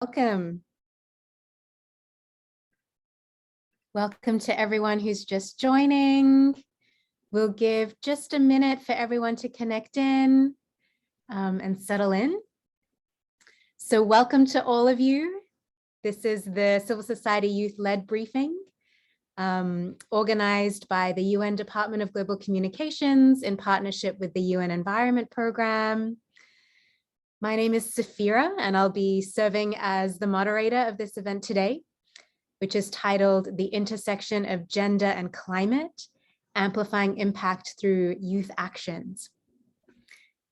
Welcome. Welcome to everyone who's just joining. We'll give just a minute for everyone to connect in and settle in. So welcome to all of you. This is the Civil Society Youth-led briefing organized by the UN Department of Global Communications in partnership with the UN Environment Program. My name is Sophia, and I'll be serving as the moderator of this event today, which is titled The Intersection of Gender and Climate, Amplifying Impact Through Youth Actions.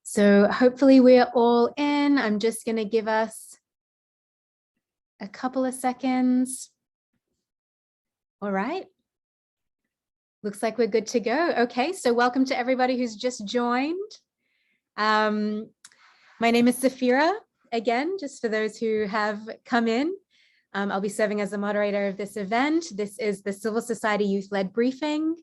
So hopefully we're all in. I'm just going to give us a couple of seconds. All right. Looks like we're good to go. Okay, so welcome to everybody who's just joined. My name is Sophia, again, just for those who have come in. I'll be serving as the moderator of this event. This is the Civil Society Youth-led briefing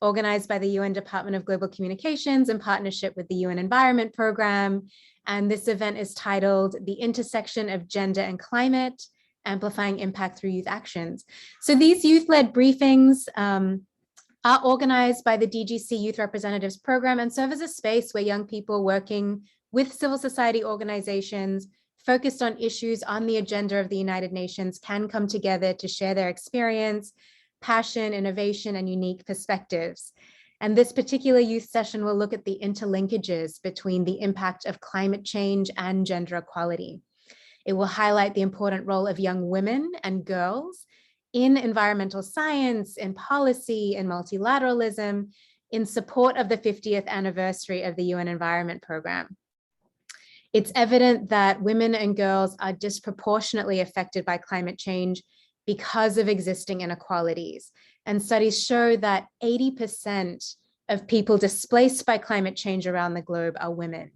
organized by the UN Department of Global Communications in partnership with the UN Environment Program. And this event is titled The Intersection of Gender and Climate, Amplifying Impact Through Youth Actions. So these youth-led briefings are organized by the DGC Youth Representatives Program and serve as a space where young people working with civil society organizations focused on issues on the agenda of the United Nations can come together to share their experience, passion, innovation, and unique perspectives. And this particular youth session will look at the interlinkages between the impact of climate change and gender equality. It will highlight the important role of young women and girls in environmental science, in policy, in multilateralism, in support of the 50th anniversary of the UN Environment Program. It's evident that women and girls are disproportionately affected by climate change because of existing inequalities. And studies show that 80% of people displaced by climate change around the globe are women.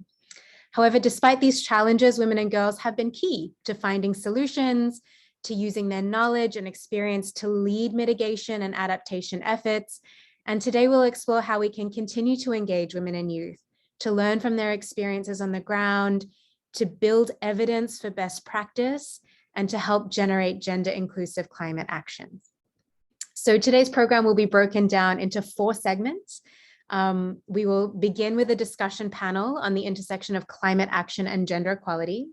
However, despite these challenges, women and girls have been key to finding solutions, to using their knowledge and experience to lead mitigation and adaptation efforts. And today we'll explore how we can continue to engage women and youth, to learn from their experiences on the ground, to build evidence for best practice, and to help generate gender inclusive climate actions. So today's program will be broken down into 4 segments. We will begin with a discussion panel on the intersection of climate action and gender equality.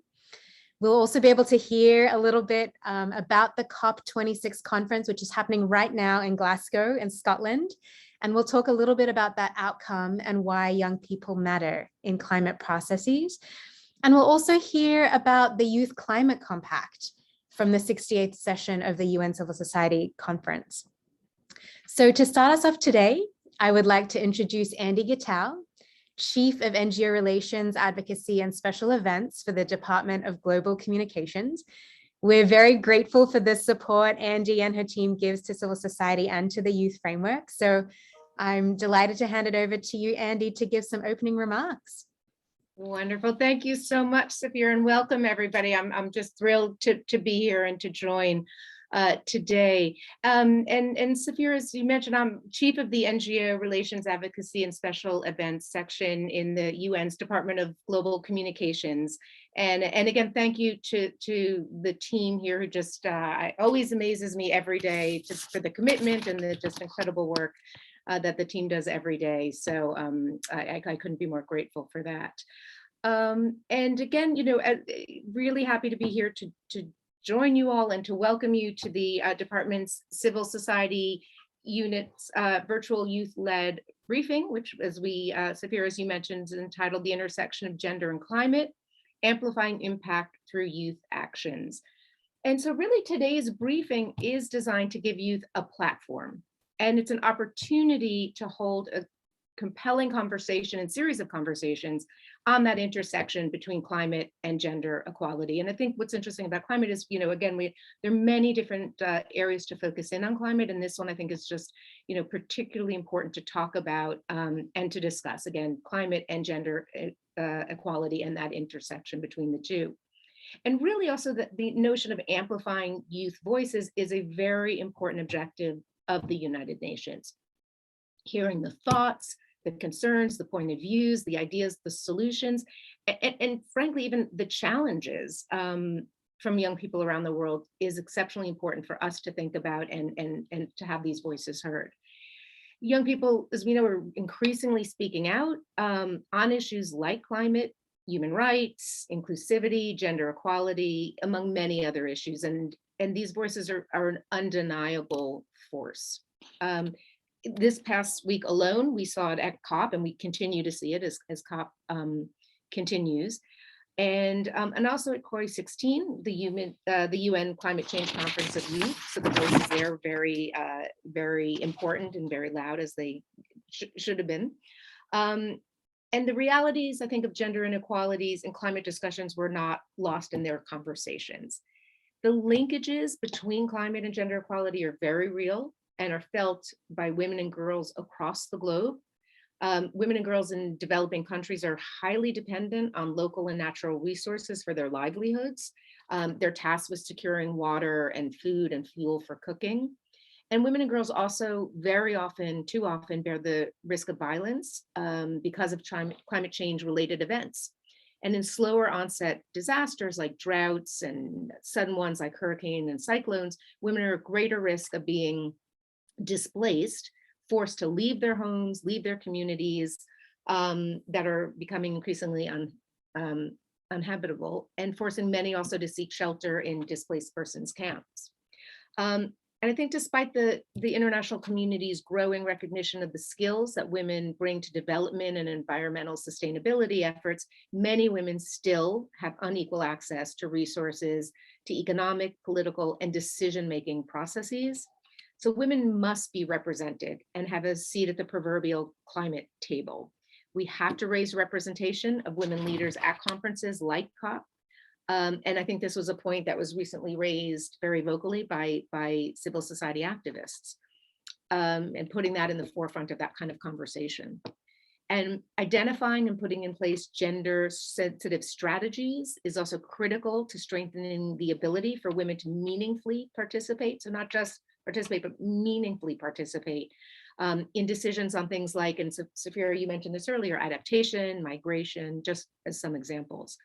We'll also be able to hear a little bit about the COP26 conference, which is happening right now in Glasgow in Scotland. And we'll talk a little bit about that outcome and why young people matter in climate processes. And we'll also hear about the Youth Climate Compact from the 68th session of the UN Civil Society Conference. So to start us off today, I would like to introduce Andy Gateau, Chief of NGO Relations, Advocacy, and Special Events for the Department of Global Communications. We're very grateful for the support Andy and her team gives to civil society and to the youth framework. So I'm delighted to hand it over to you, Andy, to give some opening remarks. Wonderful. Thank you so much, Sophia, and welcome everybody. I'm just thrilled to be here and to join today. And Sophia, as you mentioned, I'm Chief of the NGO Relations, Advocacy, and Special Events section in the UN's Department of Global Communications. And again, thank you to the team here who just always amazes me every day just for the commitment and the just incredible work that the team does every day. So I couldn't be more grateful for that. And again, really happy to be here to join you all and to welcome you to the department's Civil Society Unit's virtual youth-led briefing, which, as Sophia, as you mentioned, is entitled The Intersection of Gender and Climate, Amplifying Impact Through Youth Actions. And so really today's briefing is designed to give youth a platform, and it's an opportunity to hold a compelling conversation and series of conversations on that intersection between climate and gender equality. And I think what's interesting about climate is, again, there are many different areas to focus in on climate. And this one, I think, is just, particularly important to talk about and to discuss, again, climate and gender equality and that intersection between the two. And really also the notion of amplifying youth voices is a very important objective of the United Nations. Hearing the thoughts, the concerns, the point of views, the ideas, the solutions, and frankly, even the challenges from young people around the world is exceptionally important for us to think about and to have these voices heard. Young people, as we know, are increasingly speaking out on issues like climate, human rights, inclusivity, gender equality, among many other issues. And these voices are an undeniable force. This past week alone, we saw it at COP, and we continue to see it as COP continues. And also at CORE 16, the UN Climate Change Conference of Youth. So the voices there are very important and very loud, as they should have been. And the realities, I think, of gender inequalities and climate discussions were not lost in their conversations. The linkages between climate and gender equality are very real and are felt by women and girls across the globe. Women and girls in developing countries are highly dependent on local and natural resources for their livelihoods. They're tasked with securing water and food and fuel for cooking. And women and girls also very often, too often, bear the risk of violence because of climate change related events. And in slower onset disasters like droughts and sudden ones like hurricane and cyclones, women are at greater risk of being displaced, forced to leave their homes, leave their communities that are becoming increasingly uninhabitable, and forcing many also to seek shelter in displaced persons camps. And I think despite the international community's growing recognition of the skills that women bring to development and environmental sustainability efforts, many women still have unequal access to resources, to economic, political, and decision-making processes. So women must be represented and have a seat at the proverbial climate table. We have to raise representation of women leaders at conferences like COP. And I think this was a point that was recently raised very vocally by civil society activists, and putting that in the forefront of that kind of conversation. And identifying and putting in place gender sensitive strategies is also critical to strengthening the ability for women to meaningfully participate. So not just participate, but meaningfully participate in decisions on things like, and Sophia, you mentioned this earlier, adaptation, migration, just as some examples.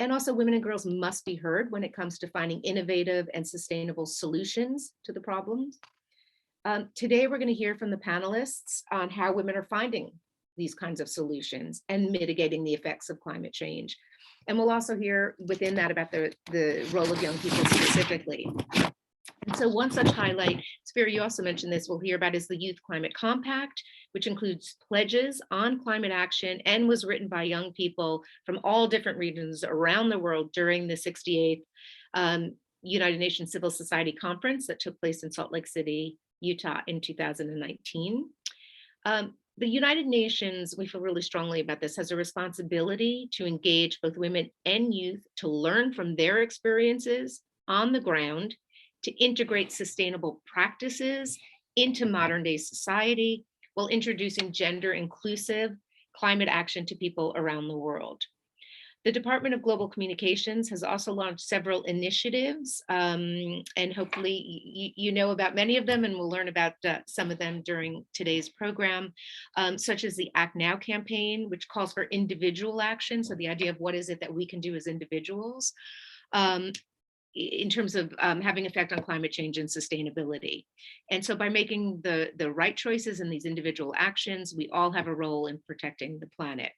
And also women and girls must be heard when it comes to finding innovative and sustainable solutions to the problems. Today, we're going to hear from the panelists on how women are finding these kinds of solutions and mitigating the effects of climate change. And we'll also hear within that about the role of young people specifically. And so one such highlight, Sophia, you also mentioned this, we'll hear about is the Youth Climate Compact, which includes pledges on climate action and was written by young people from all different regions around the world during the 68th United Nations Civil Society Conference that took place in Salt Lake City, Utah in 2019. The United Nations, we feel really strongly about this, has a responsibility to engage both women and youth to learn from their experiences on the ground, to integrate sustainable practices into modern day society while introducing gender inclusive climate action to people around the world. The Department of Global Communications has also launched several initiatives, and hopefully you know about many of them, and we'll learn about some of them during today's program, such as the Act Now campaign, which calls for individual action. So the idea of what is it that we can do as individuals in terms of having effect on climate change and sustainability. And so by making the right choices in these individual actions, we all have a role in protecting the planet.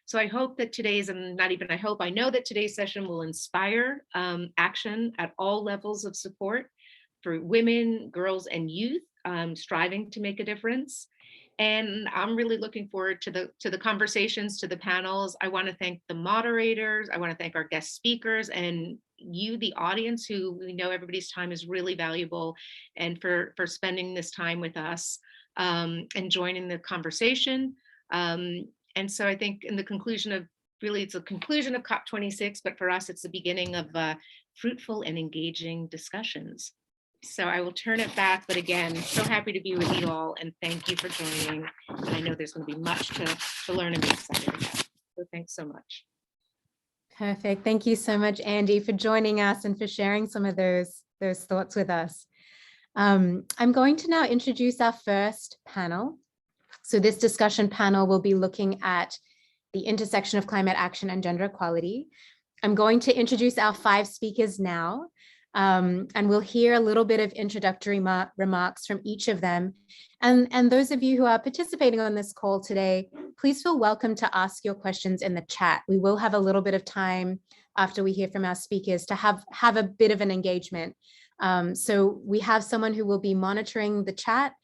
So I hope that today's, and not even I hope, I know that today's session will inspire action at all levels of support for women, girls, and youth striving to make a difference. And I'm really looking forward to the conversations, to the panels. I want to thank the moderators. I want to thank our guest speakers and you, the audience, who we know everybody's time is really valuable, and for spending this time with us and joining the conversation. And so I think in the conclusion of, really it's a conclusion of COP26, but for us, it's the beginning of fruitful and engaging discussions. So I will turn it back, but again, so happy to be with you all, and thank you for joining. And I know there's going to be much to learn and be excited about. So thanks so much. Perfect. Thank you so much, Andy, for joining us and for sharing some of those thoughts with us. I'm going to now introduce our first panel. So this discussion panel will be looking at the intersection of climate action and gender equality. I'm going to introduce our 5 speakers now, and we'll hear a little bit of introductory remarks from each of them. And those of you who are participating on this call today, please feel welcome to ask your questions in the chat. We will have a little bit of time after we hear from our speakers to have a bit of an engagement. So we have someone who will be monitoring the chat.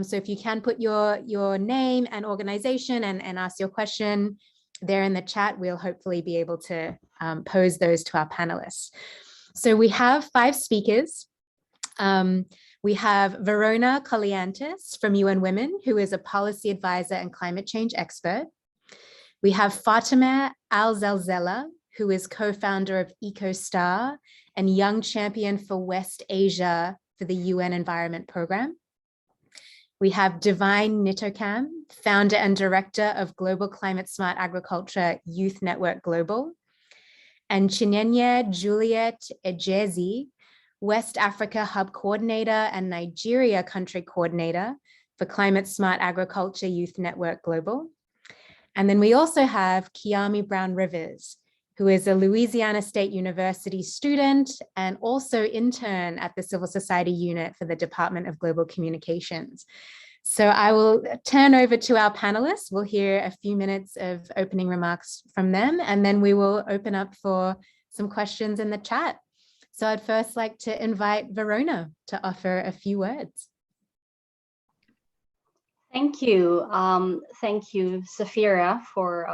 So if you can put your name and organization and ask your question there in the chat, we'll hopefully be able to pose those to our panelists. So we have 5 speakers. We have Verona Colliantis from UN Women, who is a policy advisor and climate change expert. We have Fatima Al-Zalzela, who is co-founder of EcoStar and Young Champion for West Asia for the UN Environment Programme. We have Divine Nitokam, founder and director of Global Climate Smart Agriculture Youth Network Global. And Chinenye Juliet Ejezi, West Africa Hub Coordinator and Nigeria Country Coordinator for Climate Smart Agriculture Youth Network Global. And then we also have Kiyami Brown Rivers, who is a Louisiana State University student and also intern at the Civil Society Unit for the Department of Global Communications. So I will turn over to our panelists. We'll hear a few minutes of opening remarks from them, and then we will open up for some questions in the chat. So I'd first like to invite Verona to offer a few words. Thank you. Thank you, Sophia, for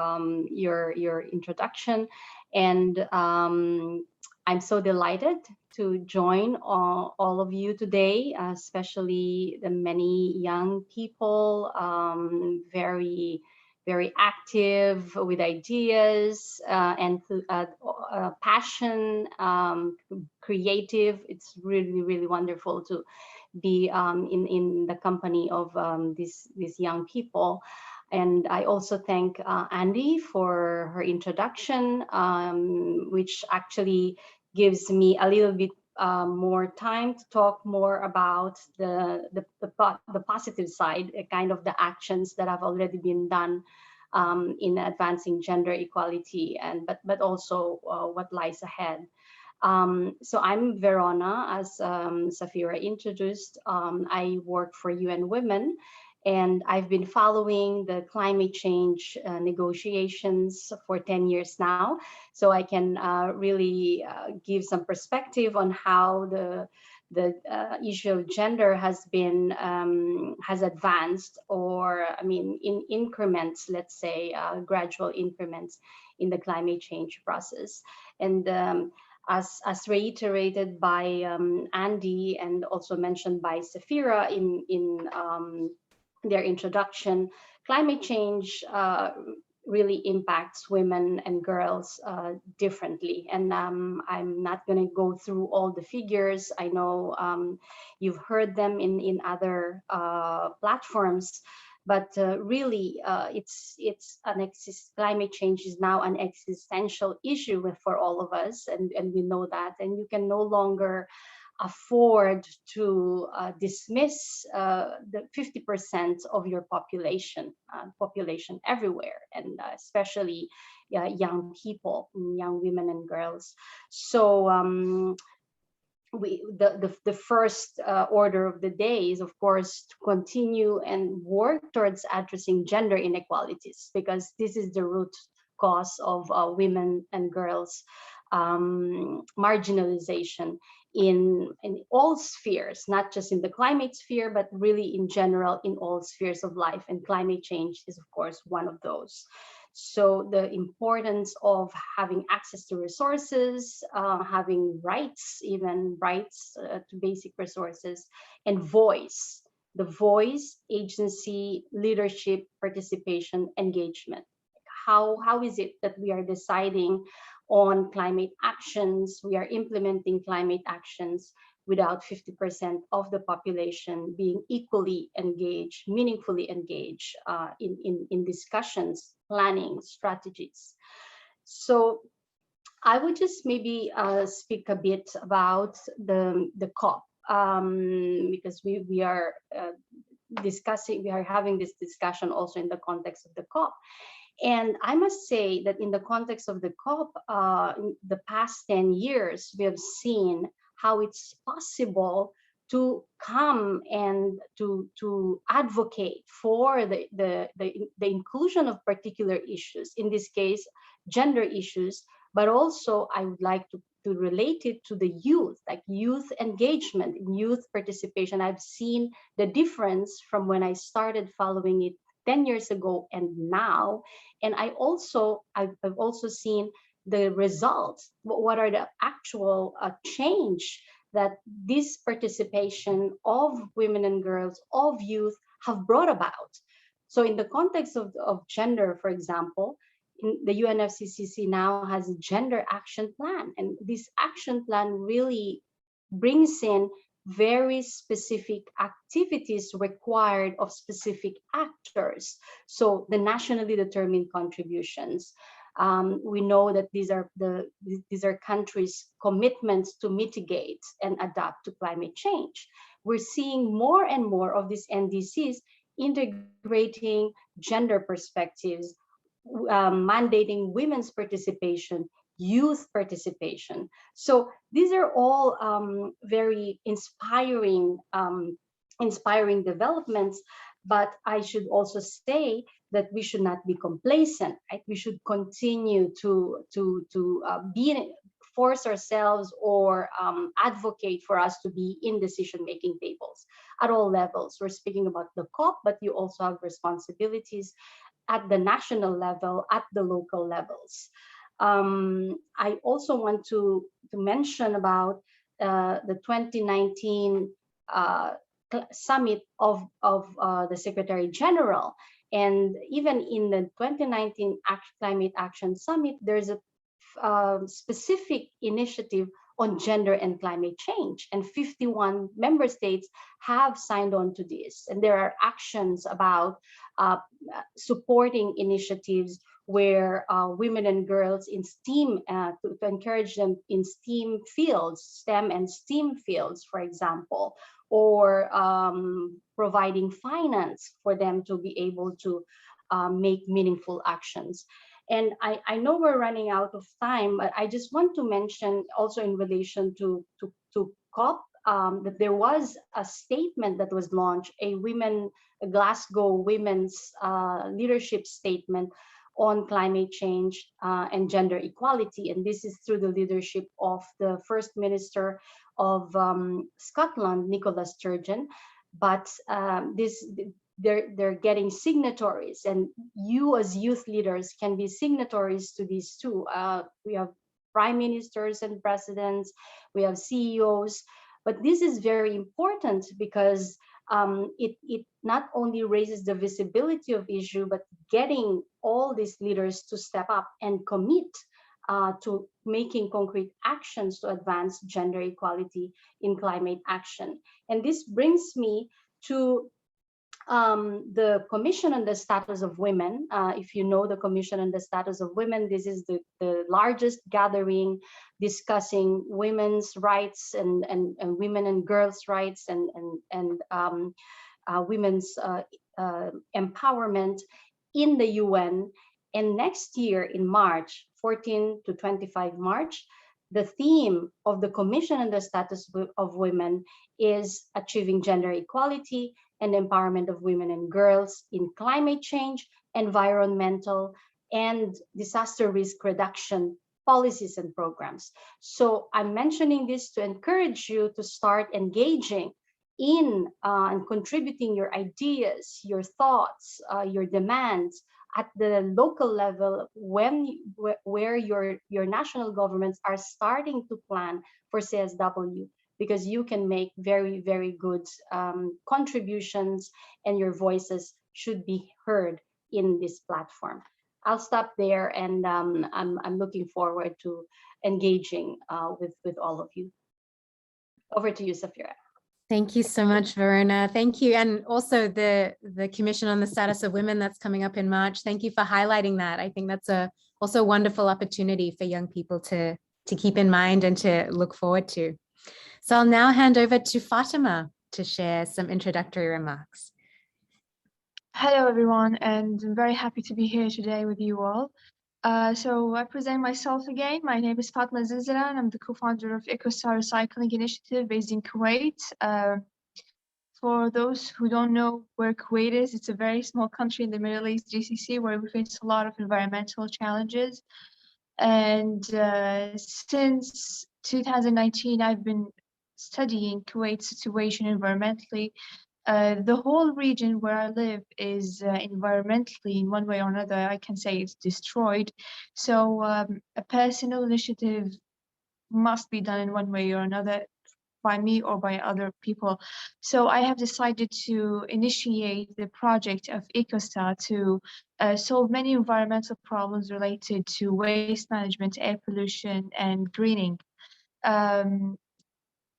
your introduction. And I'm so delighted to join all of you today, especially the many young people, very active with ideas and passion, creative. It's really wonderful to be in the company of these young people. And I also thank Andy for her introduction, which actually gives me a little bit more time to talk more about the positive side, kind of the actions that have already been done in advancing gender equality, and but also what lies ahead. So I'm Verona, as Safira introduced. I work for UN Women, and I've been following the climate change negotiations for 10 years now. So I can really give some perspective on how the issue of gender has been has advanced, or I mean in increments, let's say gradual increments in the climate change process. And as reiterated by Andy and also mentioned by Safira in their introduction, climate change really impacts women and girls differently. And I'm not going to go through all the figures. I know you've heard them in other platforms, but really climate change is now an existential issue for all of us, and we know that. And you can no longer afford to dismiss the 50% of your population everywhere, and especially young people, young women and girls. So the first order of the day is, of course, to continue and work towards addressing gender inequalities, because this is the root cause of women and girls marginalization in all spheres, not just in the climate sphere, but really in general in all spheres of life. And climate change is, of course, one of those. So the importance of having access to resources, having rights, even rights to basic resources, and voice, the voice, agency, leadership, participation, engagement. How is it that we are deciding on climate actions, we are implementing climate actions without 50% of the population being equally engaged, meaningfully engaged in discussions, planning, strategies? So I would just maybe speak a bit about the COP, because we are discussing, we are having this discussion also in the context of the COP. And I must say that in the context of the COP, in the past 10 years, we have seen how it's possible to come and to advocate for the inclusion of particular issues, in this case, gender issues, but also I would like to relate it to the youth, like youth engagement, youth participation. I've seen the difference from when I started following it 10 years ago and now. And I've also seen the results. What are the actual change that this participation of women and girls, of youth, have brought about? So in the context of gender, for example, the UNFCCC now has a gender action plan, and this action plan really brings in very specific activities required of specific actors. So the nationally determined contributions. We know that these are countries' commitments to mitigate and adapt to climate change. We're seeing more and more of these NDCs integrating gender perspectives, mandating women's participation, youth participation. So these are all very inspiring developments. But I should also say that we should not be complacent, right? We should continue to force ourselves or advocate for us to be in decision-making tables at all levels. We're speaking about the COP, but you also have responsibilities at the national level, at the local levels. I also want to mention about the 2019 summit of the Secretary General. And even in the 2019 Climate Action Summit, there's a specific initiative on gender and climate change, and 51 member states have signed on to this. And there are actions about supporting initiatives where women and girls in STEAM, to encourage them in STEAM fields, STEM and STEAM fields, for example, or providing finance for them to be able to make meaningful actions. And I know we're running out of time, but I just want to mention also in relation to COP that there was a statement that was launched, a Glasgow women's leadership statement on climate change and gender equality. And this is through the leadership of the First Minister of Scotland, Nicola Sturgeon. But they're getting signatories, and you as youth leaders can be signatories to these too. We have prime ministers and presidents, we have CEOs, but this is very important because it not only raises the visibility of issue, but getting all these leaders to step up and commit to making concrete actions to advance gender equality in climate action. And this brings me to the Commission on the Status of Women. If you know the Commission on the Status of Women, this is the largest gathering discussing women's rights and women and girls' rights and women's empowerment in the UN. And next year in March, 14 to 25 March, the theme of the Commission on the Status of Women is achieving gender equality and empowerment of women and girls in climate change, environmental, and disaster risk reduction policies and programs. So I'm mentioning this to encourage you to start engaging in and contributing your ideas, your thoughts, your demands at the local level where your national governments are starting to plan for CSW, because you can make very, very good contributions and your voices should be heard in this platform. I'll stop there, and I'm looking forward to engaging with all of you. Over to you, Sophia. Thank you so much, Verona. Thank you. And also the Commission on the Status of Women that's coming up in March. Thank you for highlighting that. I think that's also a wonderful opportunity for young people to keep in mind and to look forward to. So I'll now hand over to Fatima to share some introductory remarks. Hello, everyone, and I'm very happy to be here today with you all. So I present myself again. My name is Fatma Zilzala, and I'm the co-founder of EcoStar Recycling Initiative based in Kuwait. For those who don't know where Kuwait is, it's a very small country in the Middle East, GCC, where we face a lot of environmental challenges. And since 2019, I've been studying Kuwait's situation environmentally. The whole region where I live is environmentally, in one way or another, I can say it's destroyed. So a personal initiative must be done in one way or another by me or by other people. So I have decided to initiate the project of EcoStar to solve many environmental problems related to waste management, air pollution, and greening.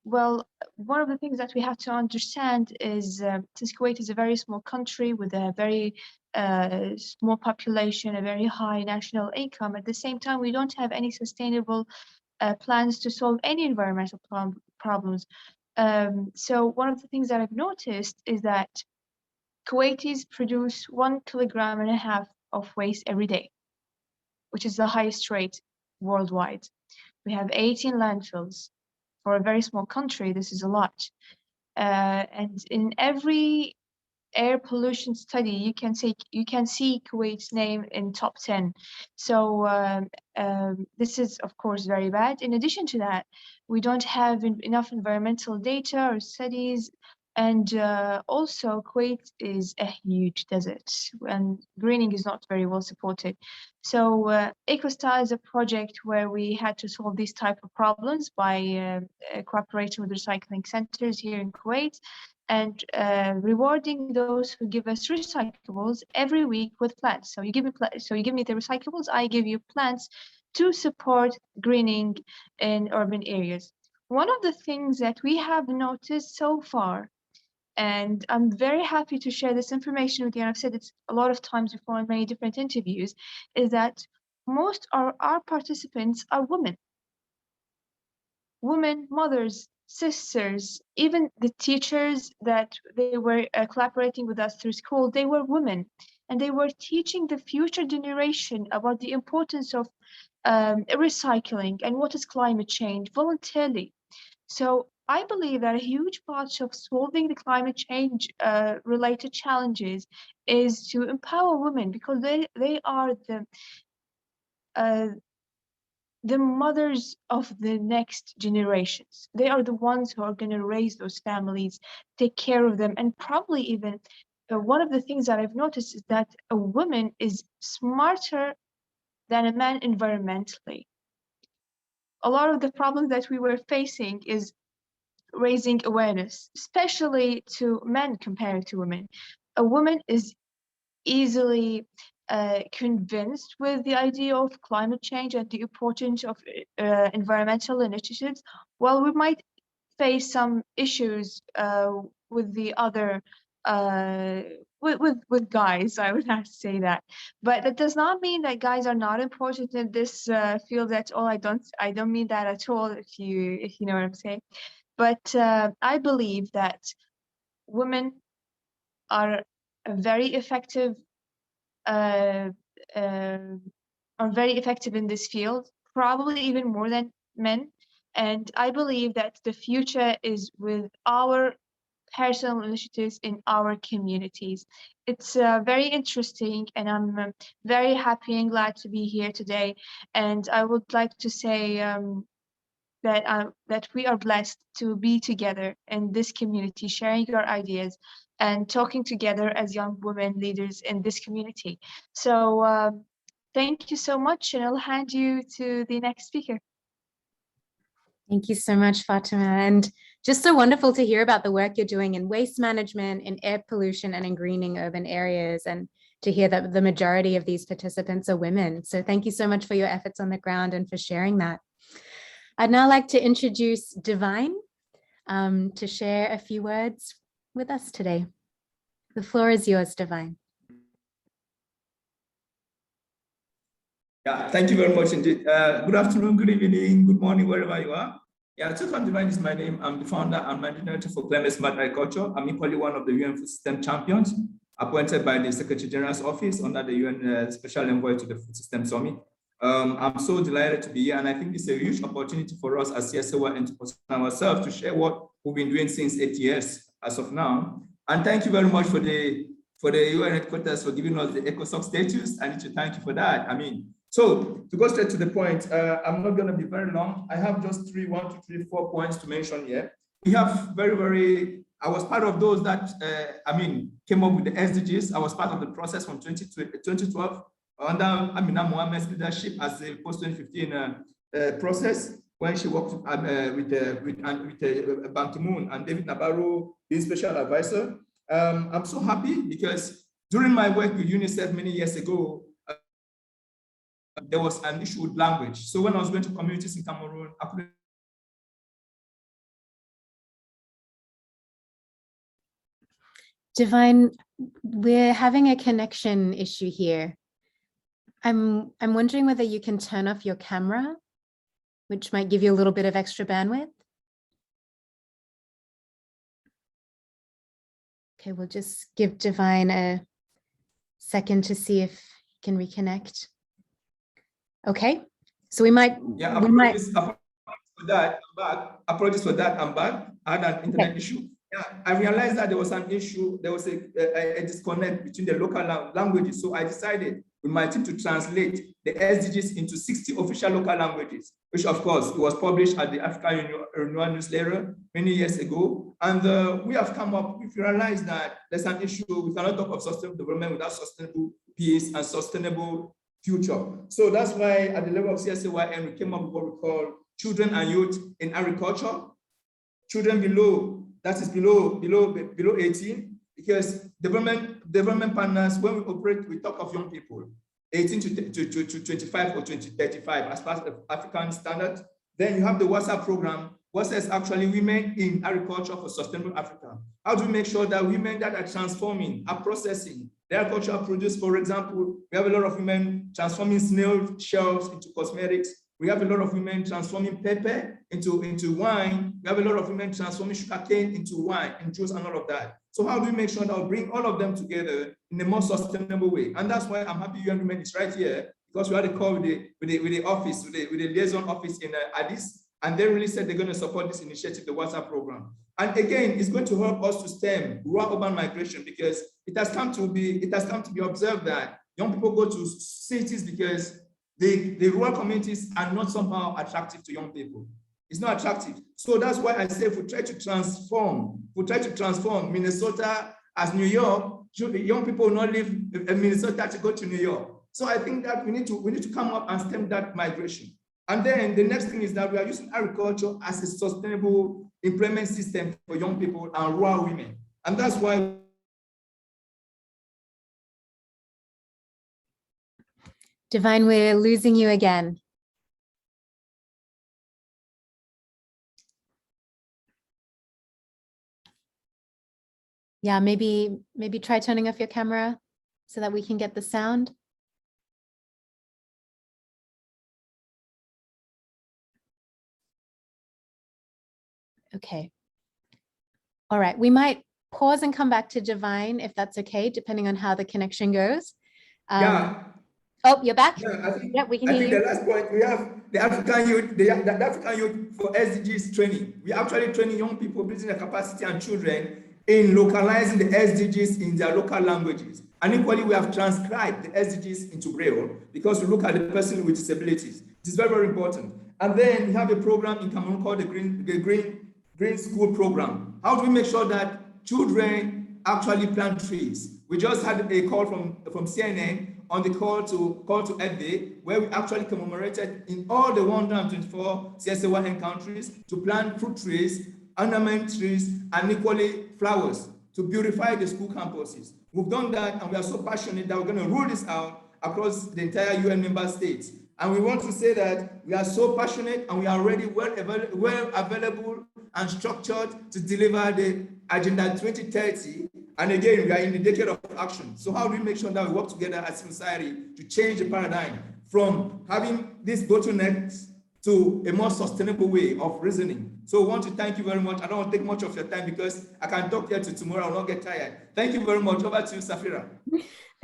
Well, one of the things that we have to understand is since Kuwait is a very small country with a very small population, a very high national income, at the same time, we don't have any sustainable plans to solve any environmental problems. So one of the things that I've noticed is that Kuwaitis produce 1.5 kilograms of waste every day, which is the highest rate worldwide. We have 18 landfills. For a very small country, this is a lot. And in every air pollution study, you can see Kuwait's name in top 10. So this is, of course, very bad. In addition to that, we don't have enough environmental data or studies. And also, Kuwait is a huge desert, and greening is not very well supported. So EcoStar is a project where we had to solve these type of problems by cooperating with recycling centers here in Kuwait and rewarding those who give us recyclables every week with plants. So you give me the recyclables, I give you plants to support greening in urban areas. One of the things that we have noticed so far, and I'm very happy to share this information with you, and I've said it a lot of times before in many different interviews, is that most of our participants are women. Women, mothers, sisters, even the teachers that they were collaborating with us through school, they were women. And they were teaching the future generation about the importance of recycling and what is climate change voluntarily. So I believe that a huge part of solving the climate change related challenges is to empower women, because they are the mothers of the next generations. They are the ones who are going to raise those families, take care of them, and probably even one of the things that I've noticed is that a woman is smarter than a man environmentally. A lot of the problems that we were facing is raising awareness, especially to men compared to women. A woman is easily convinced with the idea of climate change and the importance of environmental initiatives, while we might face some issues with the other with guys, I would have to say that. But that does not mean that guys are not important in this field at all. I don't mean that at all, if you know what I'm saying. But I believe that women are very effective are very effective in this field, probably even more than men. And I believe that the future is with our personal initiatives in our communities. It's very interesting, and I'm very happy and glad to be here today. And I would like to say that we are blessed to be together in this community, sharing our ideas and talking together as young women leaders in this community. So thank you so much, and I'll hand you to the next speaker. Thank you so much, Fatima. And just so wonderful to hear about the work you're doing in waste management, in air pollution, and in greening urban areas, and to hear that the majority of these participants are women. So thank you so much for your efforts on the ground and for sharing that. I'd now like to introduce Divine to share a few words with us today. The floor is yours, Divine. Yeah, thank you very much indeed. Good afternoon, good evening, good morning, wherever you are. Yeah, Sophia Divine is my name. I'm the founder and managing director for Climate Smart Agriculture. I'm equally one of the UN Food System champions. appointed by the Secretary General's office under the UN Special Envoy to the Food System Summit. I'm so delighted to be here, and I think it's a huge opportunity for us as CSOA and to position ourselves to share what we've been doing since 8 years as of now. And thank you very much for the UN headquarters for giving us the ECOSOC status. I need to thank you for that. So to go straight to the point, I'm not going to be very long. I have just 4 points to mention here. We have I was part of those that, came up with the SDGs. I was part of the process from 2012 under Amina Mohamed's leadership as a post-2015 process when she worked with Ban Ki-moon and David Nabarro, being special advisor. I'm so happy because during my work with UNICEF many years ago, there was an issue with language. So when I was going to communities in Cameroon, I couldn't. Divine, we're having a connection issue here. I'm wondering whether you can turn off your camera, which might give you a little bit of extra bandwidth. Okay, we'll just give Divine a second to see if he can reconnect. Okay, so we might. Yeah, apologies for that. I'm back. I had an internet issue. Yeah, I realized that there was an issue. There was a disconnect between the local languages. So I decided with my team to translate the SDGs into 60 official local languages, which of course it was published at the African Union newsletter many years ago. And we have come up, we've realized that there's an issue. We cannot talk of sustainable development without sustainable peace and sustainable future. So that's why at the level of CSAYN, we came up with what we call children and youth in agriculture. Children below 18, because development partners, when we operate, we talk of young people, 18 to 25 or 35 as part of African standard. Then you have the WhatsApp program. What says actually women in agriculture for sustainable Africa? How do we make sure that women that are transforming, are processing the agricultural produce? For example, we have a lot of women transforming snail shells into cosmetics. We have a lot of women transforming pepper into wine. We have a lot of women transforming sugarcane into wine and juice and all of that. So how do we make sure that we bring all of them together in a more sustainable way? And that's why I'm happy UN Women is right here, because we had a call with the office, with the liaison office in Addis, and they really said they're going to support this initiative, the WhatsApp program. And again, it's going to help us to stem rural urban migration, because it has come to be observed that young people go to cities because the rural communities are not somehow attractive to young people. It's not attractive. So that's why I say if we try to transform Minnesota as New York, young people will not live in Minnesota to go to New York. So I think that we need to come up and stem that migration. And then the next thing is that we are using agriculture as a sustainable employment system for young people and rural women. And that's why Divine, we're losing you again. Yeah, maybe try turning off your camera so that we can get the sound. Okay. All right, we might pause and come back to Divine if that's okay, depending on how the connection goes. Yeah. Oh, you're back? Yeah, We can hear you. The last point, we have the African youth, the African youth for SDGs training. We are actually training young people, building their capacity and children in localizing the SDGs in their local languages. And equally, we have transcribed the SDGs into Braille because we look at the person with disabilities. It is very, very important. And then we have a program in Cameroon called the Green School Program. How do we make sure that children actually plant trees? We just had a call from CNN on the call to Earth Day, where we actually commemorated in all the 124 CSA1 countries to plant fruit trees, ornament trees, and equally flowers to beautify the school campuses. We've done that, and we are so passionate that we're going to roll this out across the entire UN member states. And we want to say that we are so passionate and we are already well available and structured to deliver the Agenda 2030. And again, we are in the decade of action. So how do we make sure that we work together as society to change the paradigm from having these bottlenecks to a more sustainable way of reasoning So I want to thank you very much. I don't want to take much of your time because I can talk here till tomorrow. I will not get tired. Thank you very much. Over to you, Safira.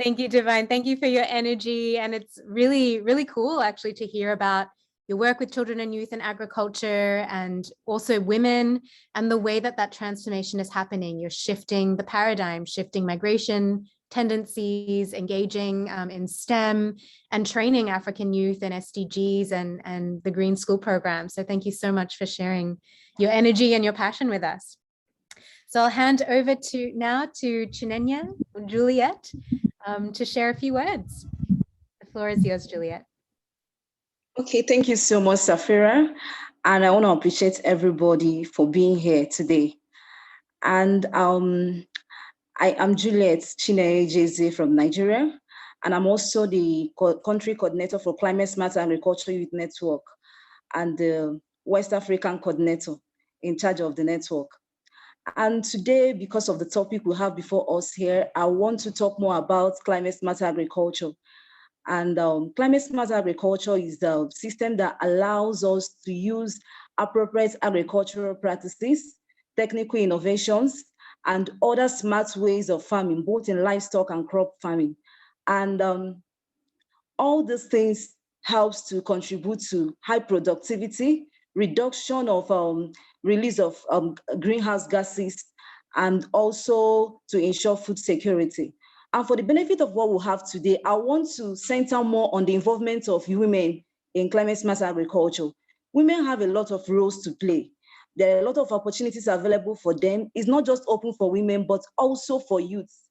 Thank you, Divine. Thank you for your energy. And it's really, really cool actually to hear about your work with children and youth in agriculture and also women and the way that that transformation is happening. You're shifting the paradigm, shifting migration tendencies, engaging in STEM and training African youth in SDGs and the Green School program. So thank you so much for sharing your energy and your passion with us. So I'll hand over now to Chinenya, Juliet, to share a few words. The floor is yours, Juliet. Okay, thank you so much, Safira. And I want to appreciate everybody for being here today. And I am Juliet Chineye from Nigeria, and I'm also the country coordinator for Climate Smart Agriculture Youth Network and the West African coordinator in charge of the network. And today, because of the topic we have before us here, I want to talk more about climate smart agriculture. And climate smart agriculture is the system that allows us to use appropriate agricultural practices, technical innovations, and other smart ways of farming, both in livestock and crop farming. And all these things helps to contribute to high productivity, reduction of release of greenhouse gases, and also to ensure food security. And for the benefit of what we have today, I want to center more on the involvement of women in climate smart agriculture. Women have a lot of roles to play. There are a lot of opportunities available for them. It's not just open for women, but also for youths.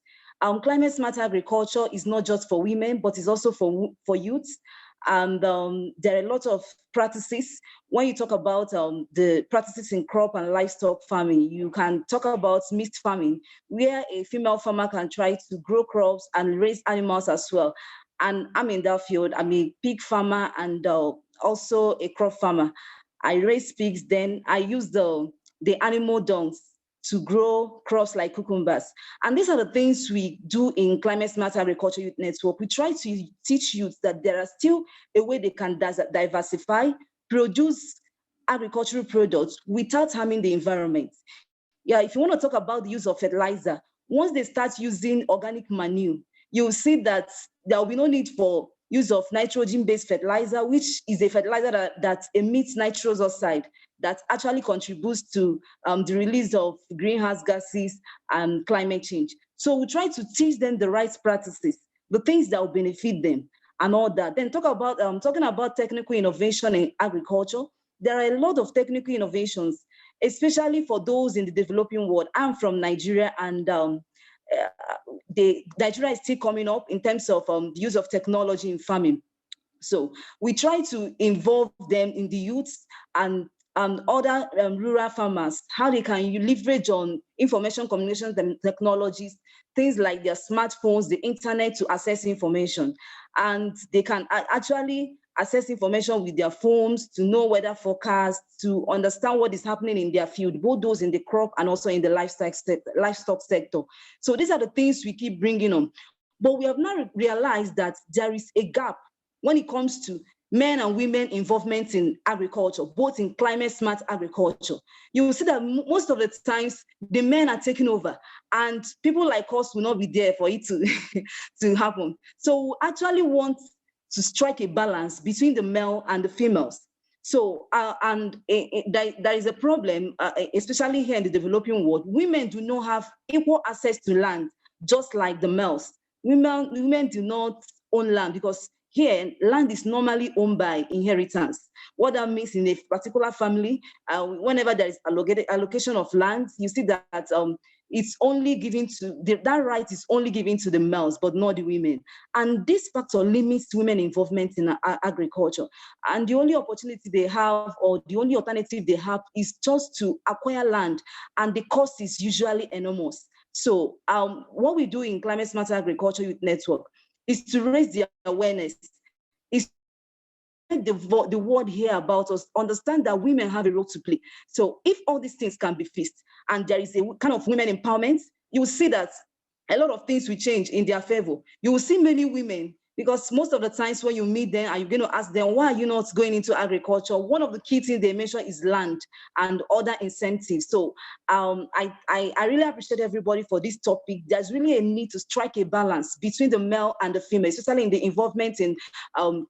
Climate smart agriculture is not just for women, but it's also for youths. And there are a lot of practices. When you talk about the practices in crop and livestock farming, you can talk about mixed farming, where a female farmer can try to grow crops and raise animals as well. And I'm in that field. I'm a pig farmer and also a crop farmer. I raise pigs, then I use the animal dungs to grow crops like cucumbers. And these are the things we do in Climate Smart Agriculture Youth Network. We try to teach youth that there are still a way they can diversify, produce agricultural products without harming the environment. Yeah, if you want to talk about the use of fertilizer, once they start using organic manure, you'll see that there will be no need for use of nitrogen-based fertilizer, which is a fertilizer that emits nitrous oxide that actually contributes to the release of greenhouse gases and climate change. So we try to teach them the right practices, the things that will benefit them and all that. Then talking about technical innovation in agriculture, there are a lot of technical innovations, especially for those in the developing world. I'm from Nigeria, and Nigeria is still coming up in terms of the use of technology in farming. So we try to involve them in the youths and other rural farmers, how they can leverage on information communication technologies, things like their smartphones, the internet to access information. And they can actually access information with their phones to know weather forecasts, to understand what is happening in their field, both those in the crop and also in the livestock sector. So these are the things we keep bringing on. But we have now realized that there is a gap when it comes to men and women involvement in agriculture, both in climate smart agriculture. You will see that most of the times the men are taking over and people like us will not be there for it to happen. So we actually want to strike a balance between the male and the females. So, there is a problem, especially here in the developing world. Women do not have equal access to land, just like the males. Women do not own land because here, land is normally owned by inheritance. What that means in a particular family, whenever there is allocation of land, you see that it's only given to, that right is only given to the males, but not the women. And this factor limits women involvement in agriculture. And the only opportunity they have, or the only alternative they have, is just to acquire land, and the cost is usually enormous. So what we do in Climate Smart Agriculture Youth Network is to raise the awareness, is to make the world hear about us, understand that women have a role to play. So if all these things can be fixed and there is a kind of women empowerment, you will see that a lot of things will change in their favor. You will see many women Because most of the times when you meet them and you're going to ask them, why are you not going into agriculture? One of the key things they mention is land and other incentives. So I really appreciate everybody for this topic. There's really a need to strike a balance between the male and the female, especially in the involvement in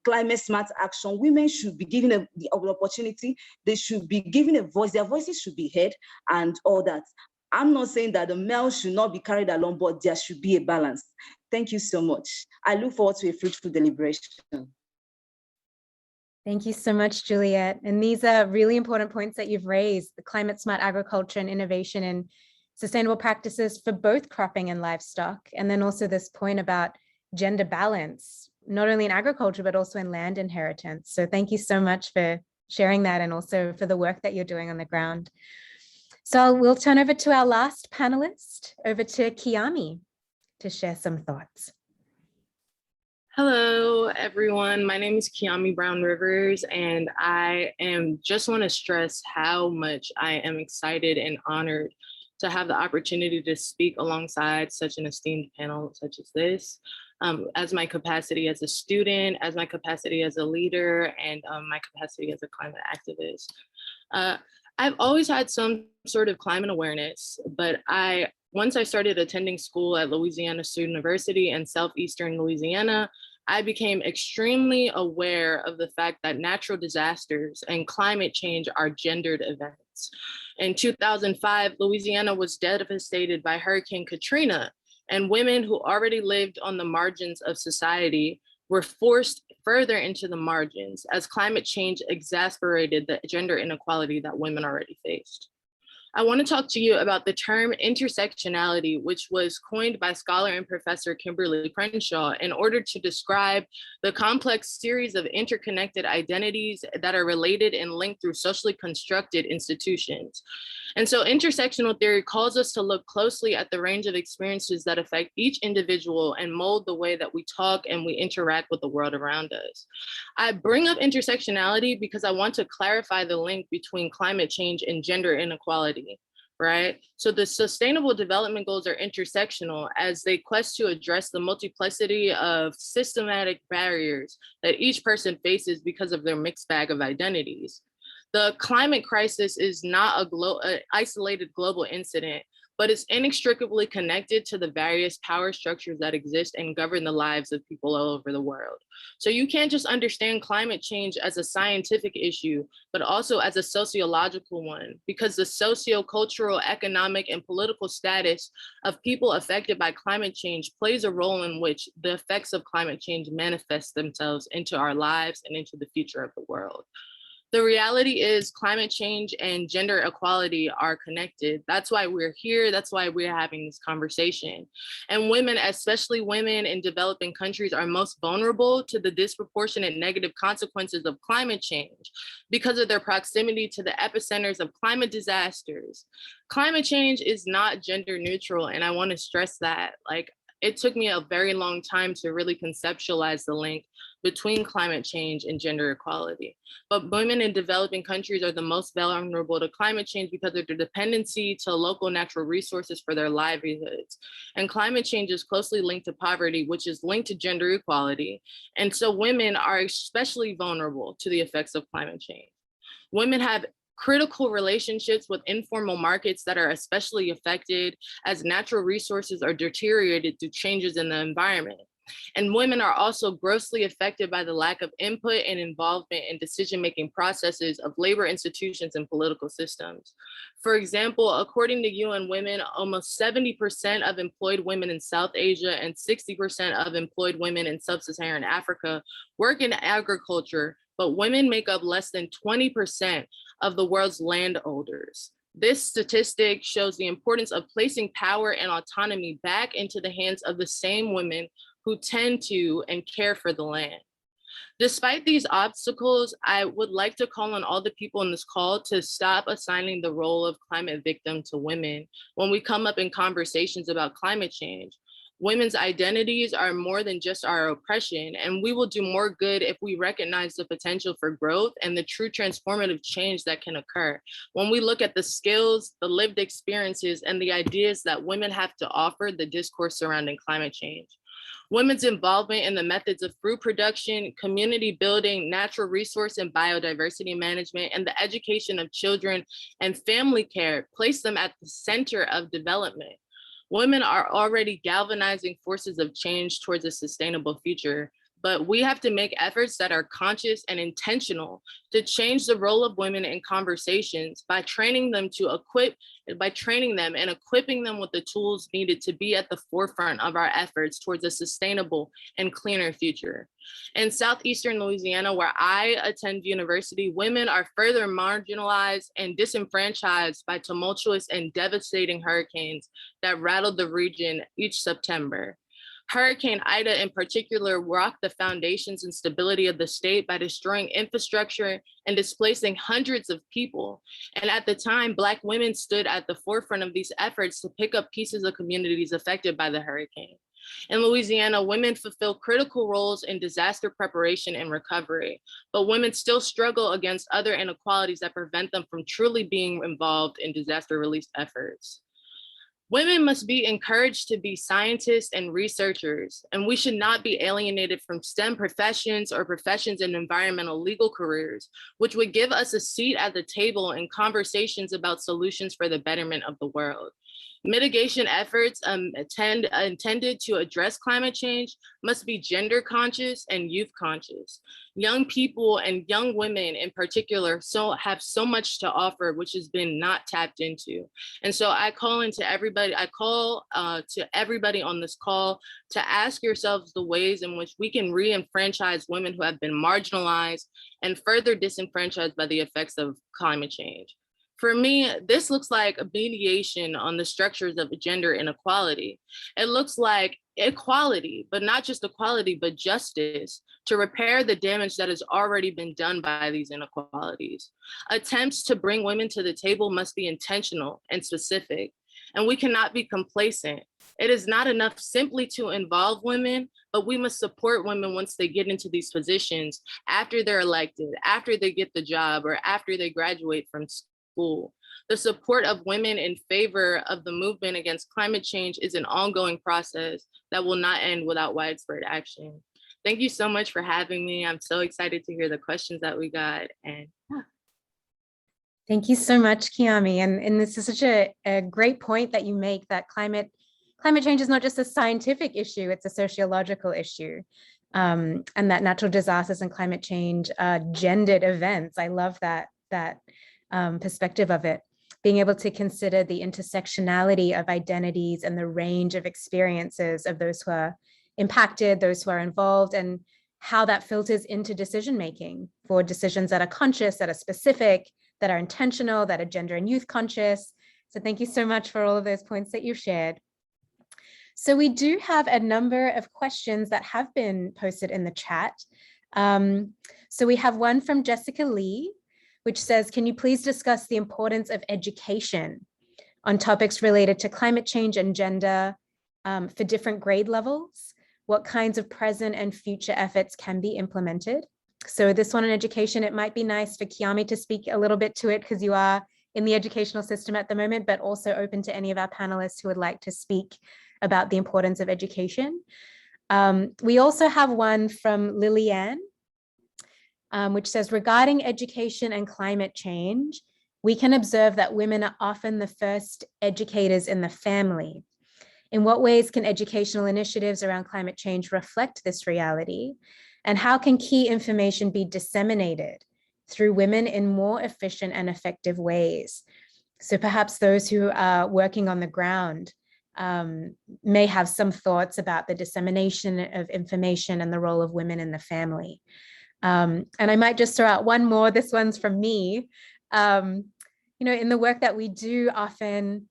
climate smart action. Women should be given the opportunity. They should be given a voice. Their voices should be heard and all that. I'm not saying that the male should not be carried along, but there should be a balance. Thank you so much. I look forward to a fruitful deliberation. Thank you so much, Juliet. And these are really important points that you've raised: the climate smart agriculture and innovation in sustainable practices for both cropping and livestock. And then also this point about gender balance, not only in agriculture, but also in land inheritance. So thank you so much for sharing that, and also for the work that you're doing on the ground. So we'll turn over to our last panelist, over to Kiyami, to share some thoughts. Hello, everyone. My name is Kiyami Brown Rivers, and I just want to stress how much I am excited and honored to have the opportunity to speak alongside such an esteemed panel such as this, as my capacity as a student, as my capacity as a leader, and my capacity as a climate activist. I've always had some sort of climate awareness, but once I started attending school at Louisiana State University in Southeastern Louisiana, I became extremely aware of the fact that natural disasters and climate change are gendered events. In 2005, Louisiana was devastated by Hurricane Katrina, and women who already lived on the margins of society were forced further into the margins as climate change exacerbated the gender inequality that women already faced. I want to talk to you about the term intersectionality, which was coined by scholar and professor Kimberly Crenshaw in order to describe the complex series of interconnected identities that are related and linked through socially constructed institutions. And so intersectional theory calls us to look closely at the range of experiences that affect each individual and mold the way that we talk and we interact with the world around us. I bring up intersectionality because I want to clarify the link between climate change and gender inequality, right? So the Sustainable Development Goals are intersectional as they quest to address the multiplicity of systematic barriers that each person faces because of their mixed bag of identities. The climate crisis is not an isolated global incident, but it's inextricably connected to the various power structures that exist and govern the lives of people all over the world. So you can't just understand climate change as a scientific issue, but also as a sociological one, because the socio-cultural, economic, and political status of people affected by climate change plays a role in which the effects of climate change manifest themselves into our lives and into the future of the world. The reality is climate change and gender equality are connected. That's why we're here. That's why we're having this conversation. And women, especially women in developing countries, are most vulnerable to the disproportionate negative consequences of climate change because of their proximity to the epicenters of climate disasters. Climate change is not gender neutral, and I want to stress that. It took me a very long time to really conceptualize the link between climate change and gender equality. But women in developing countries are the most vulnerable to climate change because of their dependency to local natural resources for their livelihoods. And climate change is closely linked to poverty, which is linked to gender equality. And so women are especially vulnerable to the effects of climate change. Women have critical relationships with informal markets that are especially affected as natural resources are deteriorated through changes in the environment. And women are also grossly affected by the lack of input and involvement in decision-making processes of labor institutions and political systems. For example, according to UN Women, almost 70% of employed women in South Asia and 60% of employed women in sub-Saharan Africa work in agriculture, but women make up less than 20% of the world's landowners. This statistic shows the importance of placing power and autonomy back into the hands of the same women who tend to and care for the land. Despite these obstacles, I would like to call on all the people in this call to stop assigning the role of climate victim to women when we come up in conversations about climate change. Women's identities are more than just our oppression, and we will do more good if we recognize the potential for growth and the true transformative change that can occur when we look at the skills, the lived experiences, and the ideas that women have to offer the discourse surrounding climate change. Women's involvement in the methods of fruit production, community building, natural resource and biodiversity management, and the education of children and family care place them at the center of development. Women are already galvanizing forces of change towards a sustainable future, but we have to make efforts that are conscious and intentional to change the role of women in conversations by training them and equipping them with the tools needed to be at the forefront of our efforts towards a sustainable and cleaner future. In Southeastern Louisiana, where I attend university, women are further marginalized and disenfranchised by tumultuous and devastating hurricanes that rattled the region each September. Hurricane Ida in particular rocked the foundations and stability of the state by destroying infrastructure and displacing hundreds of people. And at the time, Black women stood at the forefront of these efforts to pick up pieces of communities affected by the hurricane. In Louisiana, women fulfill critical roles in disaster preparation and recovery, but women still struggle against other inequalities that prevent them from truly being involved in disaster relief efforts. Women must be encouraged to be scientists and researchers, and we should not be alienated from STEM professions or professions in environmental legal careers, which would give us a seat at the table in conversations about solutions for the betterment of the world. Mitigation efforts intended to address climate change must be gender conscious and youth conscious. Young people and young women in particular have so much to offer, which has been not tapped into. And so I call to everybody on this call to ask yourselves the ways in which we can re-enfranchise women who have been marginalized and further disenfranchised by the effects of climate change. For me, this looks like a mediation on the structures of gender inequality. It looks like equality, but not just equality, but justice to repair the damage that has already been done by these inequalities. Attempts to bring women to the table must be intentional and specific, and we cannot be complacent. It is not enough simply to involve women, but we must support women once they get into these positions, after they're elected, after they get the job, or after they graduate from school. The support of women in favor of the movement against climate change is an ongoing process that will not end without widespread action. Thank you so much for having me. I'm so excited to hear the questions that we got. And yeah. Thank you so much, Kiyami. And this is such a great point that you make, that climate change is not just a scientific issue, it's a sociological issue. And that natural disasters and climate change are gendered events. I love that perspective of it, being able to consider the intersectionality of identities and the range of experiences of those who are impacted, those who are involved, and how that filters into decision-making for decisions that are conscious, that are specific, that are intentional, that are gender and youth conscious. So thank you so much for all of those points that you've shared. So we do have a number of questions that have been posted in the chat. So we have one from Jessica Lee, which says, can you please discuss the importance of education on topics related to climate change and gender for different grade levels? What kinds of present and future efforts can be implemented? So this one on education, it might be nice for Kiyami to speak a little bit to it because you are in the educational system at the moment, but also open to any of our panelists who would like to speak about the importance of education. We also have one from Lillian, which says, regarding education and climate change, we can observe that women are often the first educators in the family. In what ways can educational initiatives around climate change reflect this reality? And how can key information be disseminated through women in more efficient and effective ways? So perhaps those who are working on the ground may have some thoughts about the dissemination of information and the role of women in the family. And I might just throw out one more. This one's from me. In the work that we do, often,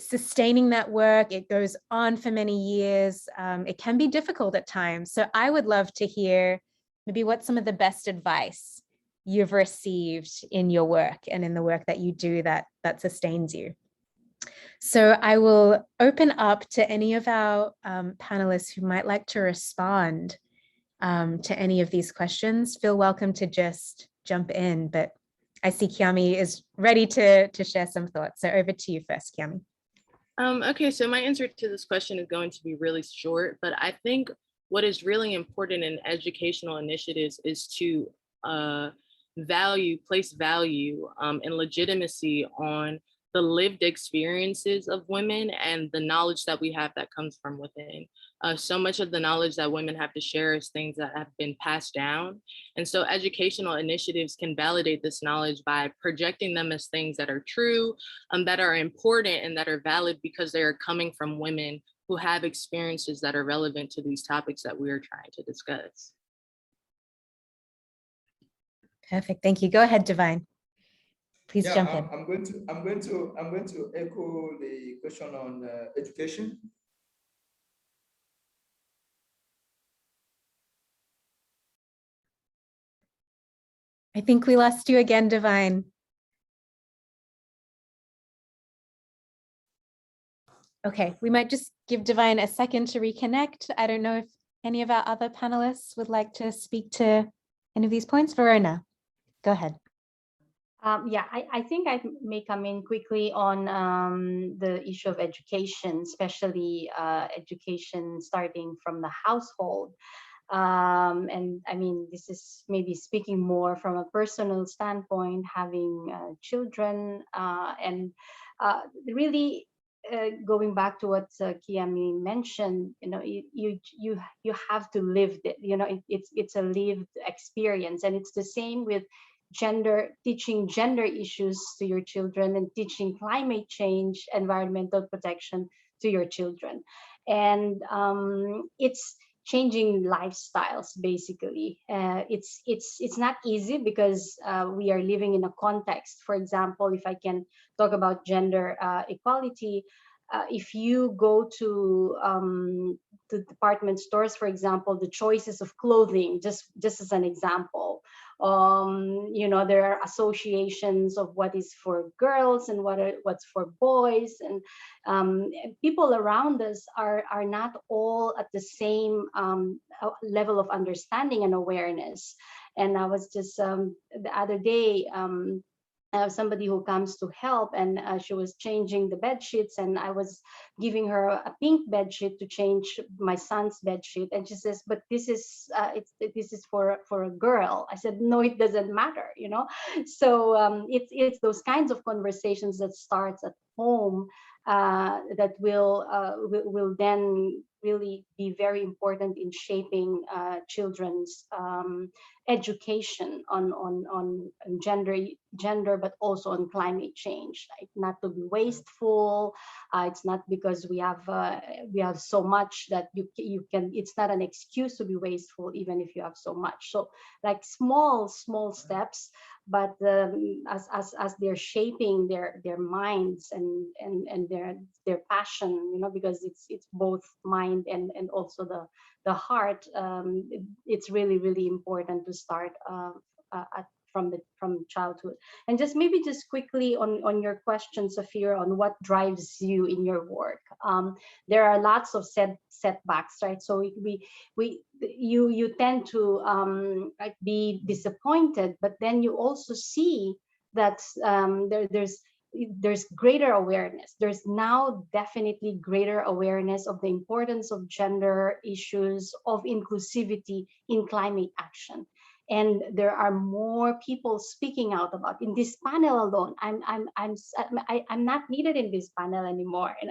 sustaining that work, it goes on for many years. It can be difficult at times. So I would love to hear maybe what's some of the best advice you've received in your work and in the work that you do that sustains you. So I will open up to any of our panelists who might like to respond to any of these questions. Feel welcome to just jump in, but I see Kiyami is ready to share some thoughts. So over to you first, Kiyami. Okay, so my answer to this question is going to be really short, but I think what is really important in educational initiatives is to place value and legitimacy on the lived experiences of women and the knowledge that we have that comes from within. So much of the knowledge that women have to share is things that have been passed down. And so educational initiatives can validate this knowledge by projecting them as things that are true, that are important and that are valid because they are coming from women who have experiences that are relevant to these topics that we are trying to discuss. Perfect. Thank you. Go ahead, Divine. Please Yeah, jump in. I'm going to echo the question on education. I think we lost you again, Divine. Okay, we might just give Divine a second to reconnect. I don't know if any of our other panelists would like to speak to any of these points. Verona, go ahead. Yeah, I think I may come in quickly on the issue of education, especially education starting from the household. And I mean, this is maybe speaking more from a personal standpoint, having children and really going back to what Kiyami mentioned, you know, you have to live it. You know, it's a lived experience, and it's the same with teaching gender issues to your children, and teaching climate change, environmental protection to your children. And it's changing lifestyles, basically. It's not easy because we are living in a context. For example, if I can talk about gender equality, if you go to department stores, for example, the choices of clothing, just as an example, you know, there are associations of what is for girls and what's for boys, and people around us are not all at the same level of understanding and awareness. And I was just the other day, somebody who comes to help, and she was changing the bed sheets, and I was giving her a pink bed sheet to change my son's bed sheet, and she says, "But this is this is for a girl." I said, "No, it doesn't matter," you know. So it's those kinds of conversations that starts at home that will then really be very important in shaping children's education on gender, but also on climate change. Like, not to be wasteful. It's not because we have so much that you can. It's not an excuse to be wasteful, even if you have so much. So, like, small steps, but as they're shaping their minds and their passion, you know, because it's both mind and also the heart. It's really important to start from childhood. And just maybe just quickly on your question, Sophia, on what drives you in your work. There are lots of setbacks, right? So you tend to like be disappointed, but then you also see that there's greater awareness. There's now definitely greater awareness of the importance of gender issues, of inclusivity in climate action. And there are more people speaking out about. In this panel alone, I'm not needed in this panel anymore, and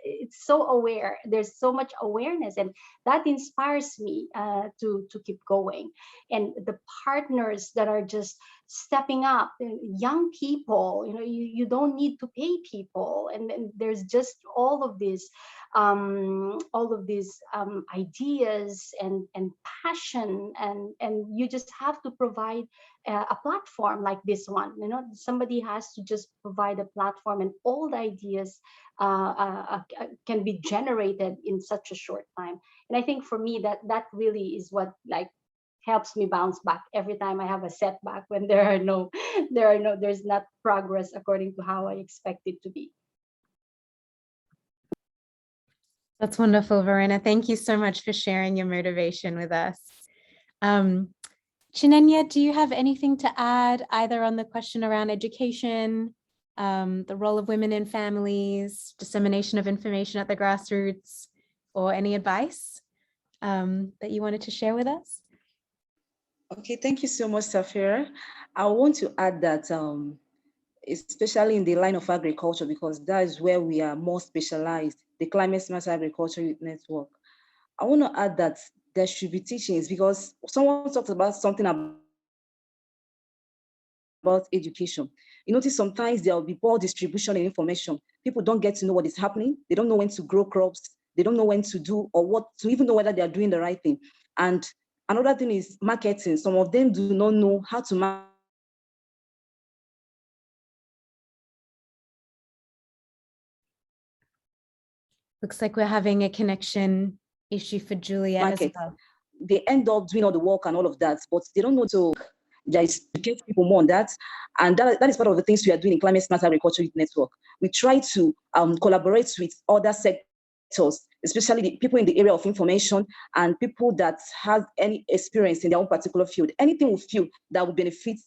it's so aware. There's so much awareness, and that inspires me to keep going. And the partners that are just stepping up, young people, you know, you don't need to pay people, and there's just all of these ideas and passion, and you just have to provide a platform like this one. You know, somebody has to just provide a platform, and all the ideas can be generated in such a short time. And I think for me that really is what, like, helps me bounce back every time I have a setback, when there's not progress according to how I expect it to be. That's wonderful, Verena. Thank you so much for sharing your motivation with us. Chinenya, do you have anything to add, either on the question around education the role of women in families, dissemination of information at the grassroots, or any advice that you wanted to share with us? Okay, thank you so much, Safira. I want to add that especially in the line of agriculture, because that is where we are more specialized, the Climate Smart Agriculture Youth Network. I want to add that there should be teachings, because someone talked about something about education. You notice sometimes there will be poor distribution of information. People don't get to know what is happening. They don't know when to grow crops. They don't know when to do or what to even know whether they are doing the right thing. And another thing is marketing. Some of them do not know how to market. Looks like we're having a connection issue for Juliet as well. They end up doing all the work and all of that, but they don't know to educate people more on that. And that is part of the things we are doing in Climate Smart Agriculture Youth Network. We try to collaborate with other sectors, especially the people in the area of information and people that have any experience in their own particular field. Anything we feel that will benefit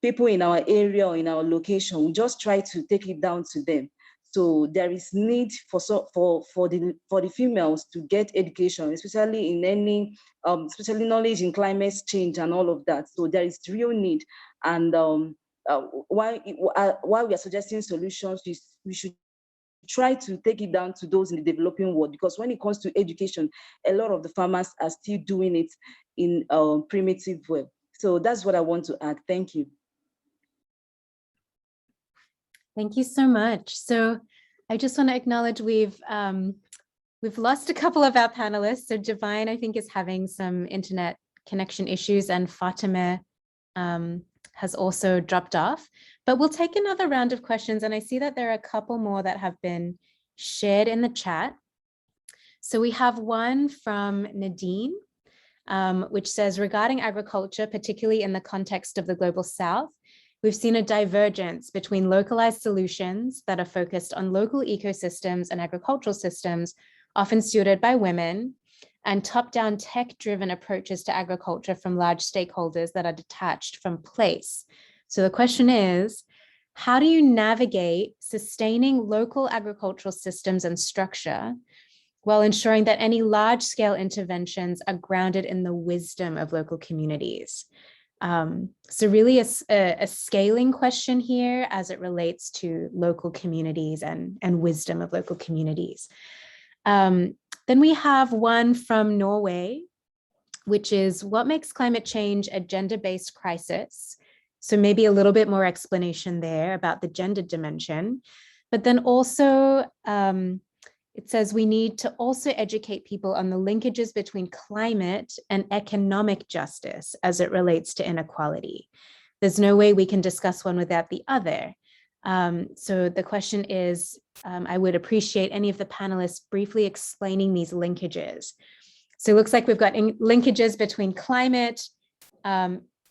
people in our area or in our location, we just try to take it down to them. So there is need for the females to get education, especially in any, especially knowledge in climate change and all of that. So there is real need. And while we are suggesting solutions, we should try to take it down to those in the developing world, because when it comes to education, a lot of the farmers are still doing it in a primitive way. So that's what I want to add. Thank you. Thank you so much. So I just want to acknowledge we've lost a couple of our panelists. So Divine, I think, is having some internet connection issues, and Fatima has also dropped off. But we'll take another round of questions, and I see that there are a couple more that have been shared in the chat. So we have one from Nadine, which says, regarding agriculture, particularly in the context of the Global South, we've seen a divergence between localized solutions that are focused on local ecosystems and agricultural systems, often stewarded by women, and top-down tech-driven approaches to agriculture from large stakeholders that are detached from place. So the question is, how do you navigate sustaining local agricultural systems and structure while ensuring that any large-scale interventions are grounded in the wisdom of local communities? So really a scaling question here as it relates to local communities and wisdom of local communities. Then we have one from Norway, which is, what makes climate change a gender-based crisis? So maybe a little bit more explanation there about the gender dimension, but then also it says we need to also educate people on the linkages between climate and economic justice as it relates to inequality. There's no way we can discuss one without the other. So the question is, I would appreciate any of the panelists briefly explaining these linkages. So it looks like we've got linkages between climate,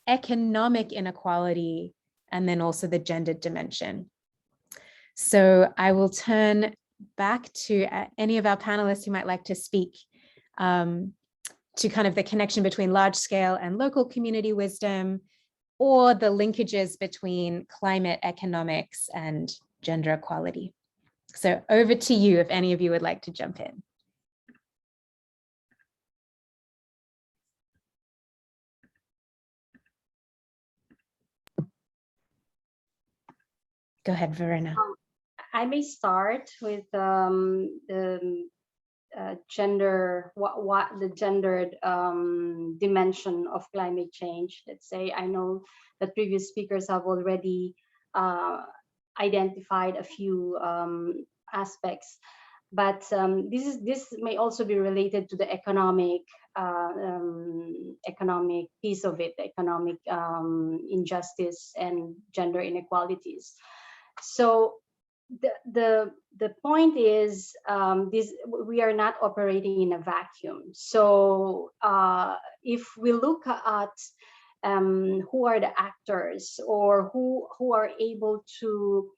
economic inequality, and then also the gender dimension. So I will turn back to any of our panelists who might like to speak to kind of the connection between large scale and local community wisdom, or the linkages between climate economics and gender equality. So over to you if any of you would like to jump in. Go ahead, Verena. I may start with the gender, what the gendered dimension of climate change. Let's say, I know that previous speakers have already identified a few aspects, but this may also be related to the economic piece of it, the economic injustice and gender inequalities. So the point is, we are not operating in a vacuum. So if we look at who are the actors, or who are able to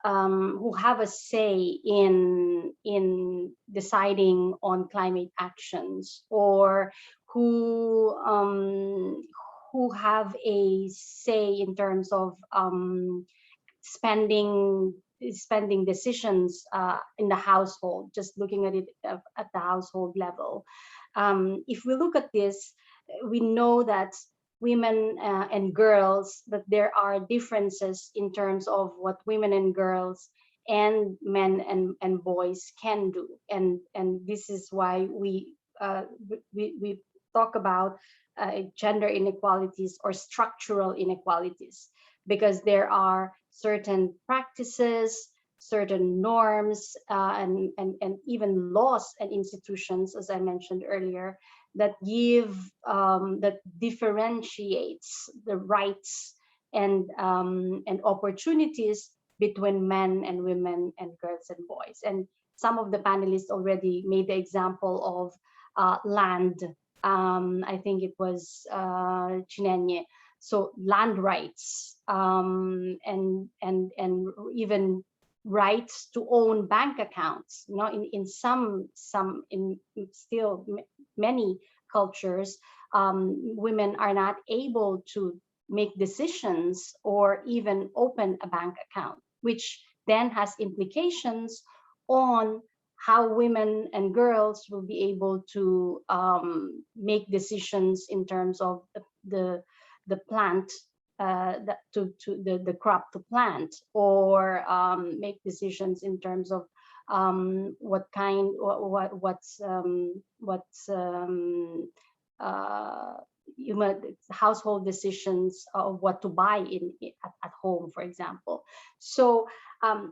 who have a say in deciding on climate actions, or who have a say in terms of spending decisions in the household, just looking at it at the household level. If we look at this, we know that women and girls, that there are differences in terms of what women and girls and men and boys can do, and this is why we talk about gender inequalities or structural inequalities, because there are certain practices, certain norms, and even laws and institutions, as I mentioned earlier, that give that differentiates the rights and opportunities between men and women and girls and boys. And some of the panelists already made the example of land. I think it was Chinenye. So land rights and even rights to own bank accounts. You know, in some in still many cultures, women are not able to make decisions or even open a bank account, which then has implications on how women and girls will be able to make decisions in terms of the plant, the crop to plant, or make decisions in terms of what kind, household decisions of what to buy at home, for example. So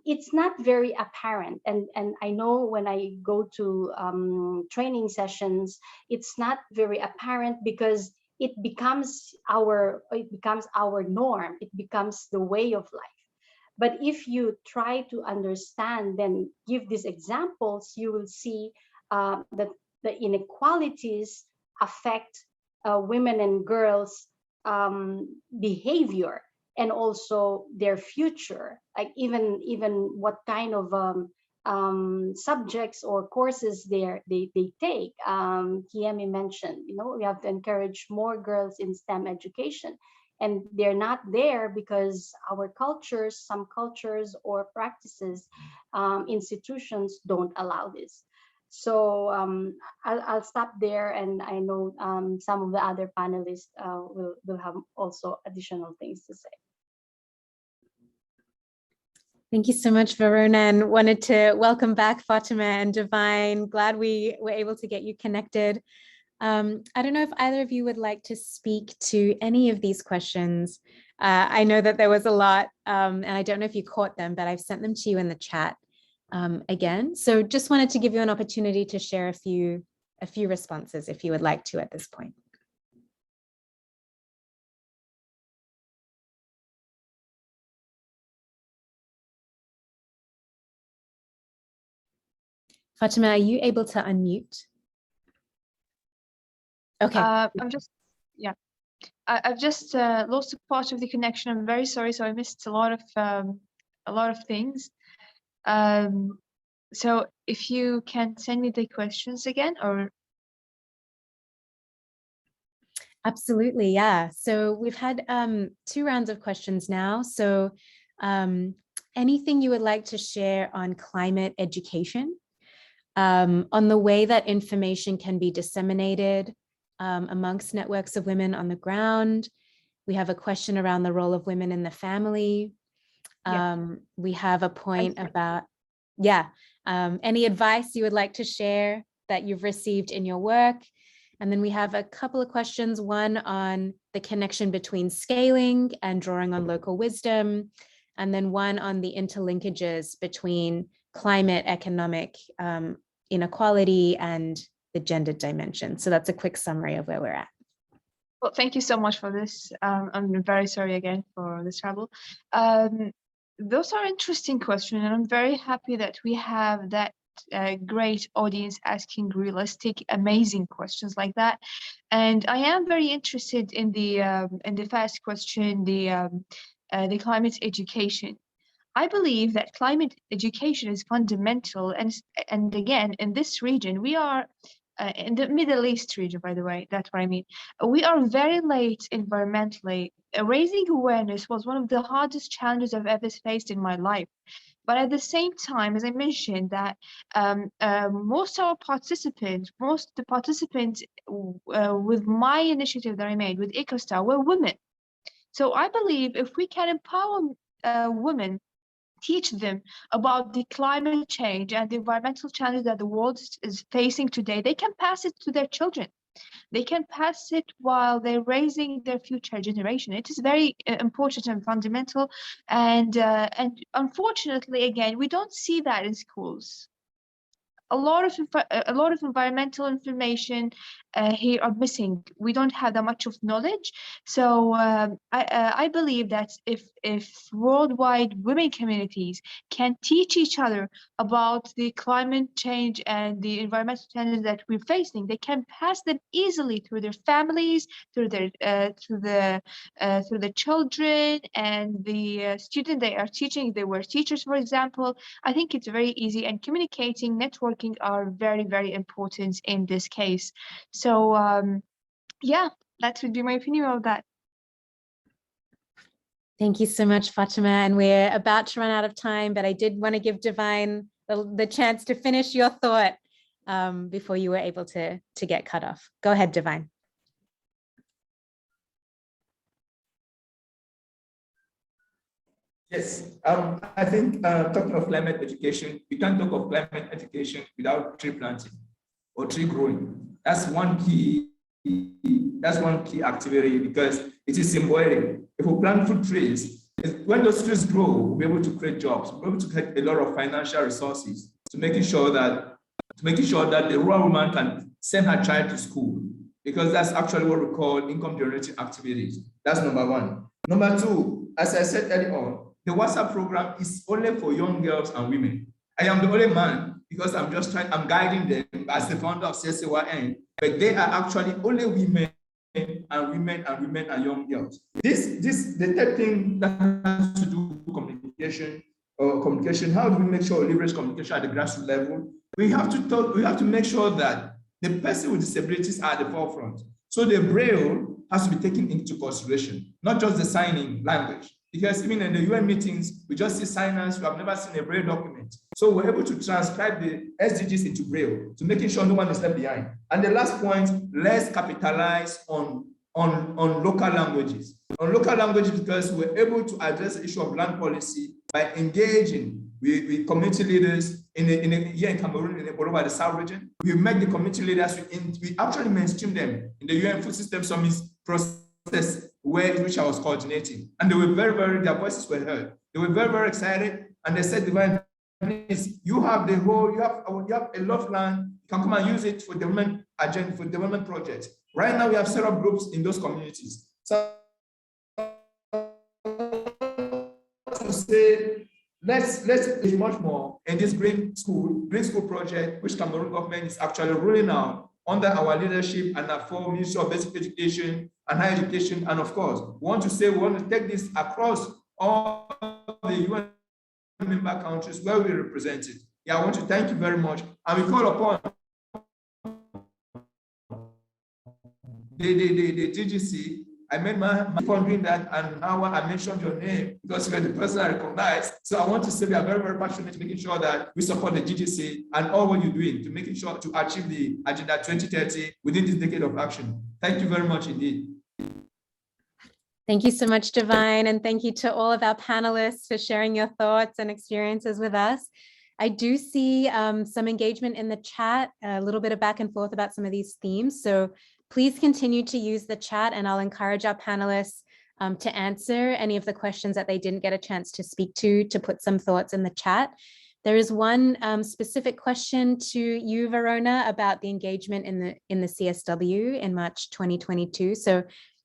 it's not very apparent, and I know when I go to training sessions, it's not very apparent because it becomes our norm, it becomes the way of life. But if you try to understand, then give these examples, you will see that the inequalities affect women and girls' behavior and also their future. Like even what kind of subjects or courses they take. Kiyami mentioned, you know, we have to encourage more girls in STEM education, and they're not there because our cultures, some cultures or practices, institutions don't allow this. So I'll stop there, and I know some of the other panelists will have also additional things to say. Thank you so much, Varuna, and wanted to welcome back Fatima and Divine. Glad we were able to get you connected. I don't know if either of you would like to speak to any of these questions. I know that there was a lot, and I don't know if you caught them, but I've sent them to you in the chat again. So just wanted to give you an opportunity to share a few responses if you would like to at this point. Fatima, are you able to unmute? Okay. I'm just, yeah. I've just lost a part of the connection. I'm very sorry. So I missed a lot of things. So if you can send me the questions again, or. Absolutely, yeah. So we've had 2 rounds of questions now. So anything you would like to share on climate education, on the way that information can be disseminated amongst networks of women on the ground. We have a question around the role of women in the family. We have a point about, any advice you would like to share that you've received in your work. And then we have a couple of questions, one on the connection between scaling and drawing on local wisdom, and then one on the interlinkages between climate, economic inequality, and the gendered dimension. So that's a quick summary of where we're at. Well, thank you so much for this. I'm very sorry again for this trouble. Those are interesting questions, and I'm very happy that we have that great audience asking realistic, amazing questions like that. And I am very interested in the first question, the climate education. I believe that climate education is fundamental, and again, in this region, we are in the Middle East region, by the way, that's what I mean. We are very late environmentally. Raising awareness was one of the hardest challenges I've ever faced in my life. But at the same time, as I mentioned, that most of the participants with my initiative that I made with EcoStar were women. So I believe if we can empower women, teach them about the climate change and the environmental challenges that the world is facing today, they can pass it to their children. They can pass it while they're raising their future generation. It is very important and fundamental. And unfortunately, again, we don't see that in schools. A lot of environmental information here are missing. We don't have that much of knowledge. So I believe that if worldwide women communities can teach each other about the climate change and the environmental challenges that we're facing, they can pass them easily through their families, through the children and the student they are teaching. If they were teachers, for example, I think it's very easy, and communicating, networking are very, very important in this case. So yeah, that would be my opinion of that. Thank you so much, Fatima. And we're about to run out of time, but I did want to give Divine the chance to finish your thought before you were able to get cut off. Go ahead, Divine. Yes, I think talking of climate education, we can't talk of climate education without tree planting or tree growing. That's one key activity because it is symbolic. If we plant fruit trees, when those trees grow, we'll be able to create jobs, we'll be able to get a lot of financial resources to making sure that the rural woman can send her child to school, because that's actually what we call income generating activities. That's number one. Number two, as I said earlier on, the WhatsApp program is only for young girls and women. I am the only man because I'm guiding them as the founder of CSAYN, but they are actually only women and young girls. The third thing that has to do with communication, how do we make sure we leverage communication at the grassroots level? We have to make sure that the person with disabilities are at the forefront. So the Braille has to be taken into consideration, not just the signing language. Because even in the UN meetings, we just see signers who have never seen a Braille document. So we're able to transcribe the SDGs into Braille to making sure no one is left behind. And the last point, let's capitalize on local languages. On local languages, because we're able to address the issue of land policy by engaging with community leaders here in Cameroon, all over the South region. We met the community leaders, we actually mainstream them in the UN Food System Summit process which I was coordinating. And they were their voices were heard. They were very excited. And they said, Divine, please, you have a lot of land, you can come and use it for development agenda, for development projects. Right now, we have set up groups in those communities. So to say, let's do much more in this green school project, which Cameroon government is actually rolling out under our leadership and our full Ministry of Basic Education and Higher Education. And of course, we want to take this across all the UN member countries where we represent it. Yeah, I want to thank you very much. And we call upon the GGC. I made my point doing that, and now I mentioned your name because you're the person I recognize. So I want to say we are very passionate making sure that we support the GGC and all what you're doing to making sure to achieve the Agenda 2030 within this decade of action. Thank you very much indeed. Thank you so much, Divine, and thank you to all of our panelists for sharing your thoughts and experiences with us. I do see some engagement in the chat, a little bit of back and forth about some of these themes. So please continue to use the chat, and I'll encourage our panelists to answer any of the questions that they didn't get a chance to speak to put some thoughts in the chat. There is one specific question to you, Verona, about the engagement in the CSW in March 2022. So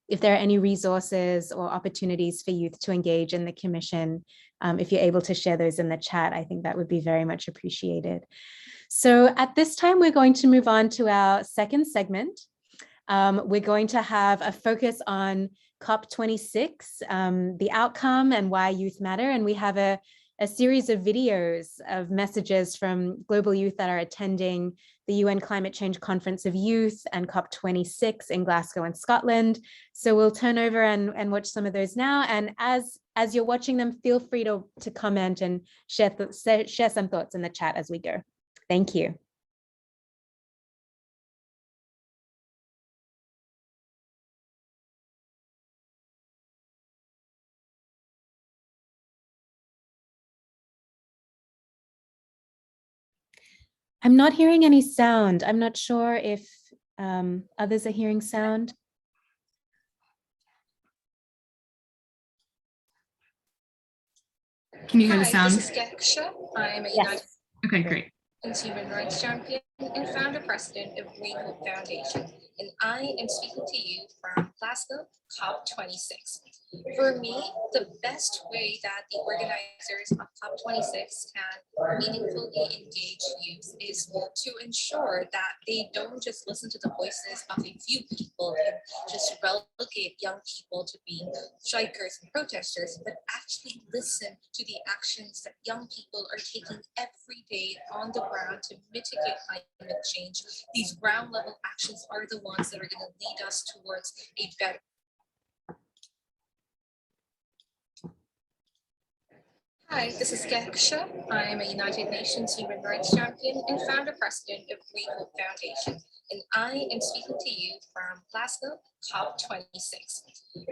if there are any resources or opportunities for youth to engage in the commission, if you're able to share those in the chat, I think that would be very much appreciated. So at this time, we're going to move on to our second segment. We're going to have a focus on COP26, the outcome and why youth matter. And we have a a series of videos of messages from global youth that are attending the UN Climate Change Conference of Youth and COP26 in Glasgow and Scotland. So we'll turn over and watch some of those now. And as you're watching them, feel free to comment and share some thoughts in the chat as we go. Thank you. I'm not hearing any sound. I'm not sure if others are hearing sound. Can you hear the Hi, sound? this is Gateau. I am a United Okay, great. Nations Human Rights Champion and founder president of Green Hope Foundation, and I am speaking to you from Glasgow, COP26. For me, the best way that the organizers of COP26 can meaningfully engage youth is to ensure that they don't just listen to the voices of a few people and just relegate young people to being strikers and protesters, but actually listen to the actions that young people are taking every day on the ground to mitigate climate change. These ground level actions are the ones that are going to lead us towards a better. Hi, this is Gateau. I am a United Nations Human Rights Champion and founder president of Green Hope Foundation, and I am speaking to you from Glasgow, COP26.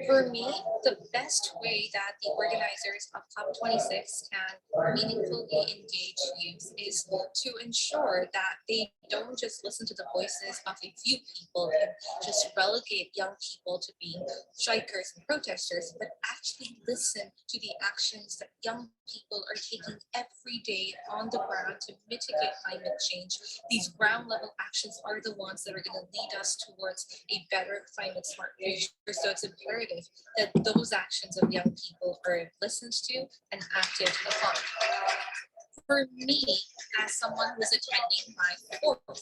For me, the best way that the organizers of COP26 can meaningfully engage youth is to ensure that they don't just listen to the voices of a few people and just relegate young people to being strikers and protesters, but actually listen to the actions that young people are taking every day on the ground to mitigate climate change. These ground level actions are the ones that are going to lead us towards a better climate smart future. So it's imperative that those actions of young people are listened to and acted upon. For me, as someone who's attending my fourth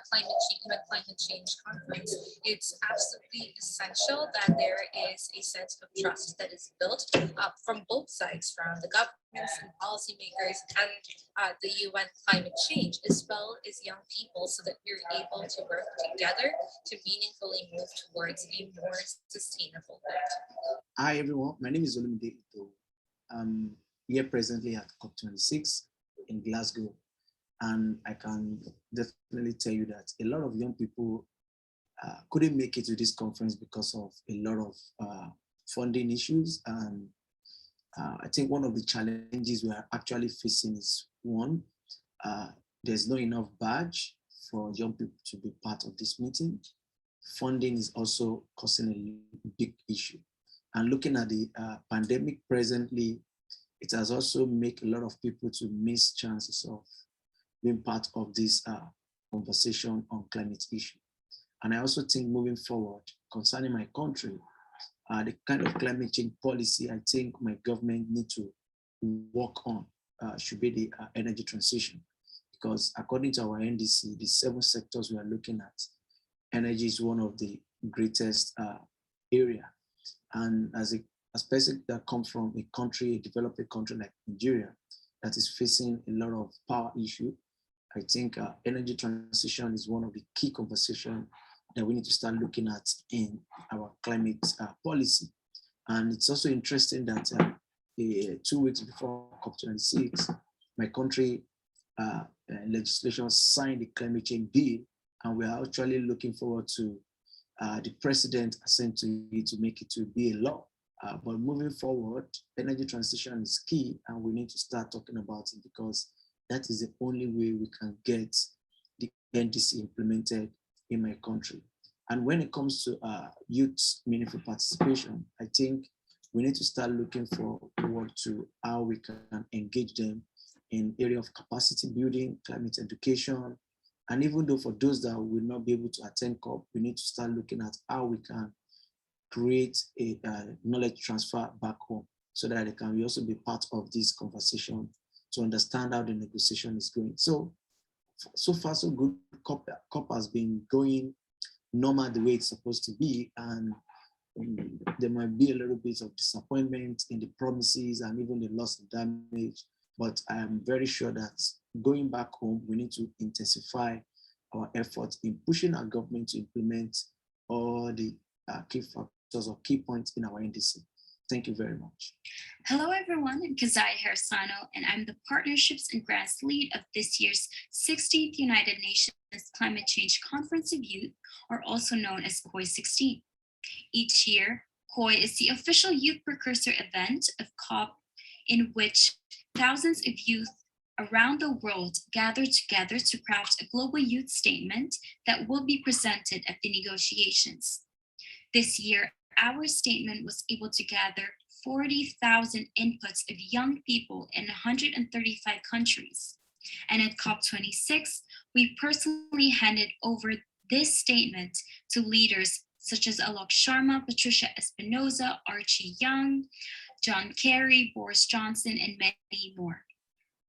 climate change conference, it's absolutely essential that there is a sense of trust that is built from both sides, from the governments and policymakers and the UN climate change, as well as young people, so that we're able to work together to meaningfully move towards a more sustainable world. Hi everyone, my name is Olumide Gateau. I'm here presently at COP26 in Glasgow, and I can definitely tell you that a lot of young people couldn't make it to this conference because of a lot of funding issues. And I think one of the challenges we are actually facing is one, there's not enough badge for young people to be part of this meeting. Funding is also causing a big issue. And looking at the pandemic presently, it has also made a lot of people to miss chances of being part of this conversation on climate issue. And I also think moving forward, concerning my country, the kind of climate change policy I think my government need to work on should be the energy transition. Because according to our NDC, the 7 sectors we are looking at, energy is one of the greatest area. And as a person that comes from a country, a developing country like Nigeria, that is facing a lot of power issue, I think energy transition is one of the key conversations that we need to start looking at in our climate policy. And it's also interesting that 2 weeks before COP26, my country legislation signed the climate change bill, and we are actually looking forward to the president assent to it to make it to be a law. But moving forward, energy transition is key, and we need to start talking about it because that is the only way we can get the NDC implemented in my country. And when it comes to youth meaningful participation, I think we need to start looking forward to how we can engage them in area of capacity building, climate education. And even though for those that will not be able to attend COP, we need to start looking at how we can create a knowledge transfer back home so that they can also be part of this conversation to understand how the negotiation is going. So far so good. COP has been going normal the way it's supposed to be, and there might be a little bit of disappointment in the promises and even the loss of damage. But I am very sure that going back home, we need to intensify our efforts in pushing our government to implement all the key factors or key points in our NDC. Thank you very much. Hello, everyone. I'm Kazai Hersano, and I'm the Partnerships and Grants Lead of this year's 16th United Nations Climate Change Conference of Youth, or also known as COY 16. Each year, COY is the official youth precursor event of COP, in which thousands of youth around the world gather together to craft a global youth statement that will be presented at the negotiations. This year, our statement was able to gather 40,000 inputs of young people in 135 countries. And at COP26, we personally handed over this statement to leaders such as Alok Sharma, Patricia Espinosa, Archie Young, John Kerry, Boris Johnson, and many more.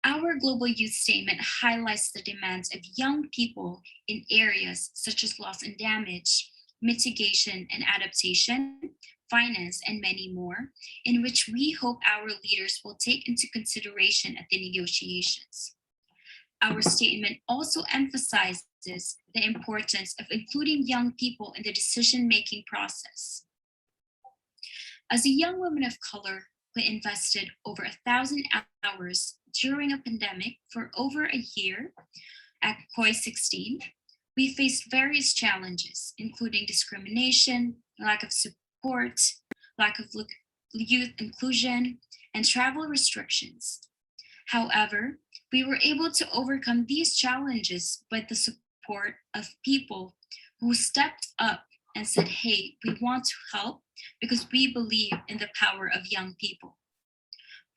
Our global youth statement highlights the demands of young people in areas such as loss and damage, mitigation and adaptation, finance, and many more, in which we hope our leaders will take into consideration at the negotiations. Our statement also emphasizes the importance of including young people in the decision-making process. As a young woman of color who invested over 1,000 hours during a pandemic for over a year at COY 16, we faced various challenges, including discrimination, lack of support, lack of youth inclusion, and travel restrictions. However, we were able to overcome these challenges by the support of people who stepped up and said, hey, we want to help because we believe in the power of young people.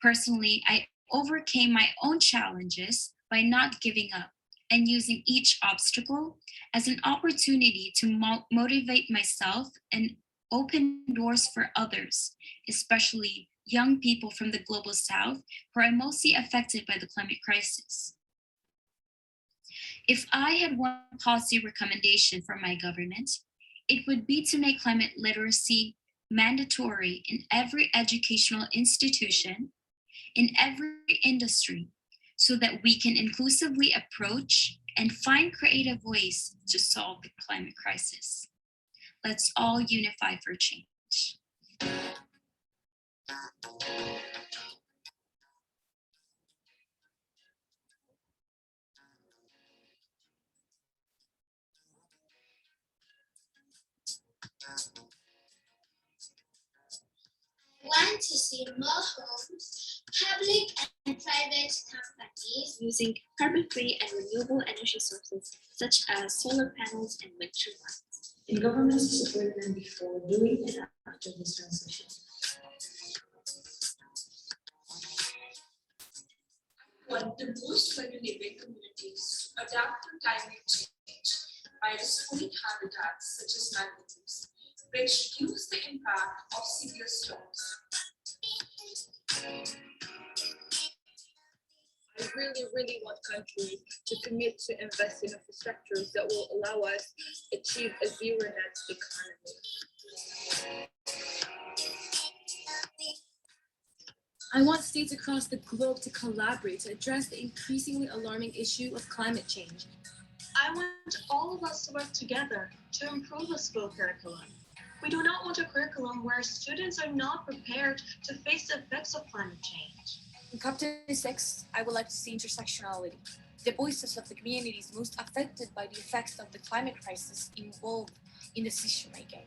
Personally, I overcame my own challenges by not giving up and using each obstacle as an opportunity to motivate myself and open doors for others, especially young people from the global south who are mostly affected by the climate crisis. If I had one policy recommendation for my government, it would be to make climate literacy mandatory in every educational institution, in every industry, so that we can inclusively approach and find creative ways to solve the climate crisis. Let's all unify for change. Want to see more homes, public and private companies using carbon-free and renewable energy sources such as solar panels and wind turbines. And governments to support them before, during, and after this transition. I want the most vulnerable communities to adapt to climate change by restoring habitats such as mangroves, which reduce the impact of severe storms. I really want countries to commit to invest in infrastructures that will allow us to achieve a zero net economy. I want states across the globe to collaborate to address the increasingly alarming issue of climate change. I want all of us to work together to improve the school curriculum. We do not want a curriculum where students are not prepared to face the effects of climate change. In COP26, I would like to see intersectionality, the voices of the communities most affected by the effects of the climate crisis involved in decision making.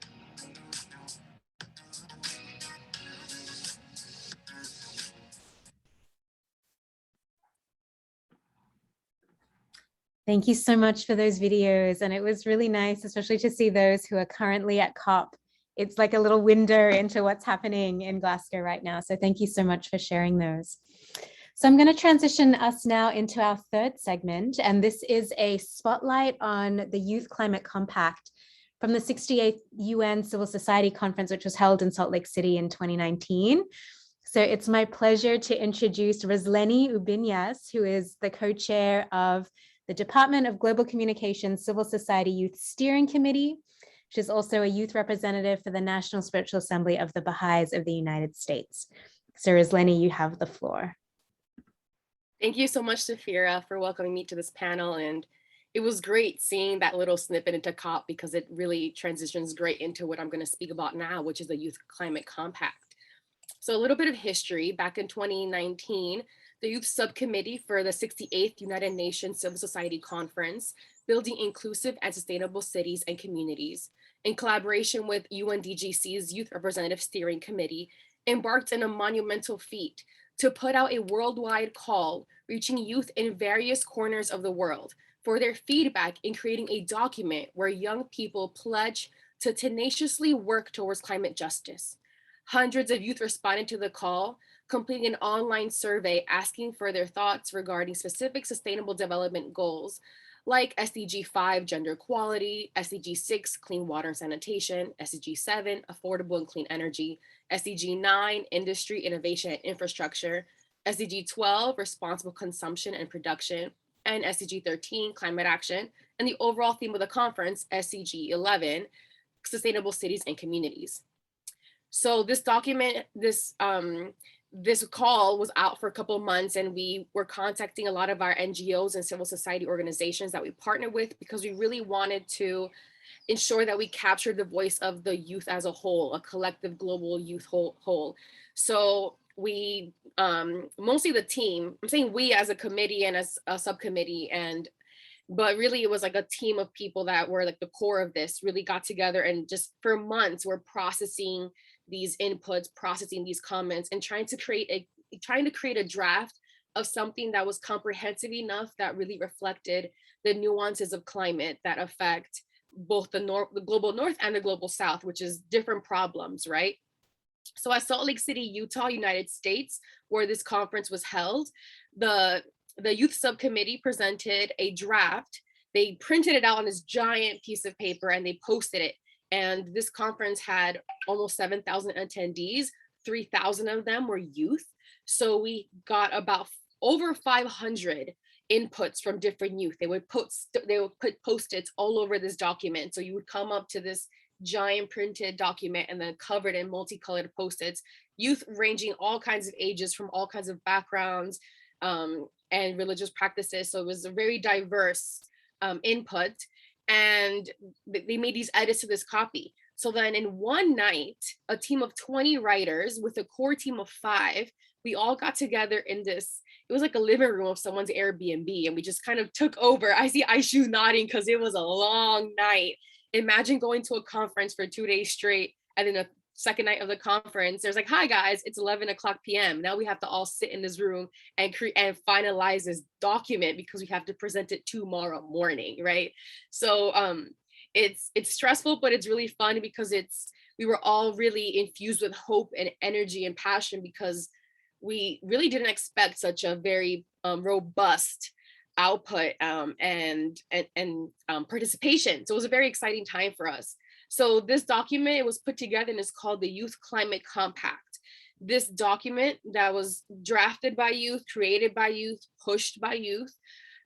Thank you so much for those videos. And it was really nice, especially to see those who are currently at COP. It's like a little window into what's happening in Glasgow right now. So thank you so much for sharing those. So I'm going to transition us now into our third segment. And this is a spotlight on the Youth Climate Compact from the 68th UN Civil Society Conference, which was held in Salt Lake City in 2019. So it's my pleasure to introduce Rosleni Ubinyas, who is the co-chair of the Department of Global Communications Civil Society Youth Steering Committee. She's also a youth representative for the National Spiritual Assembly of the Baha'is of the United States. So Rosleni, you have the floor. Thank you so much, Sophia, for welcoming me to this panel. And it was great seeing that little snippet into COP because it really transitions great into what I'm going to speak about now, which is the Youth Climate Compact. So a little bit of history. Back in 2019, the Youth Subcommittee for the 68th United Nations Civil Society Conference, Building Inclusive and Sustainable Cities and Communities, in collaboration with UNDGC's Youth Representative Steering Committee, embarked on a monumental feat to put out a worldwide call reaching youth in various corners of the world for their feedback in creating a document where young people pledge to tenaciously work towards climate justice. Hundreds of youth responded to the call, completing an online survey asking for their thoughts regarding specific sustainable development goals like SDG 5, gender equality, SDG 6, clean water and sanitation, SDG 7, affordable and clean energy, SDG 9, industry, innovation and infrastructure, SDG 12, responsible consumption and production, and SDG 13, climate action, and the overall theme of the conference, SDG 11, sustainable cities and communities. So this document, this call was out for a couple of months, and we were contacting a lot of our NGOs and civil society organizations that we partner with because we really wanted to ensure that we captured the voice of the youth as a whole, a collective global youth whole. So we, mostly the team, I'm saying we as a committee and as a subcommittee, but really it was like a team of people that were like the core of this, really got together and just for months we're processing these inputs, processing these comments, and trying to create a draft of something that was comprehensive enough that really reflected the nuances of climate that affect both the global north and the global south, which is different problems, right? So at Salt Lake City, Utah, United States, where this conference was held, the youth subcommittee presented a draft. They printed it out on this giant piece of paper and they posted it. And this conference had almost 7,000 attendees. 3,000 of them were youth. So we got about over 500 inputs from different youth. They would put Post-its all over this document. So you would come up to this giant printed document and then covered in multicolored Post-its, youth ranging all kinds of ages from all kinds of backgrounds and religious practices. So it was a very diverse input. And they made these edits to this copy. So then in one night, a team of 20 writers with a core team of 5, we all got together in this, it was like a living room of someone's Airbnb, and we just kind of took over. I see Aishu nodding because it was a long night. Imagine going to a conference for 2 days straight, and then a second night of the conference, there's like, hi guys, it's 11 o'clock p.m. Now we have to all sit in this room and finalize this document because we have to present it tomorrow morning, right? So it's stressful, but it's really fun because we were all really infused with hope and energy and passion because we really didn't expect such a very robust output and participation. So it was a very exciting time for us. So this document was put together and is called the Youth Climate Compact. This document that was drafted by youth, created by youth, pushed by youth,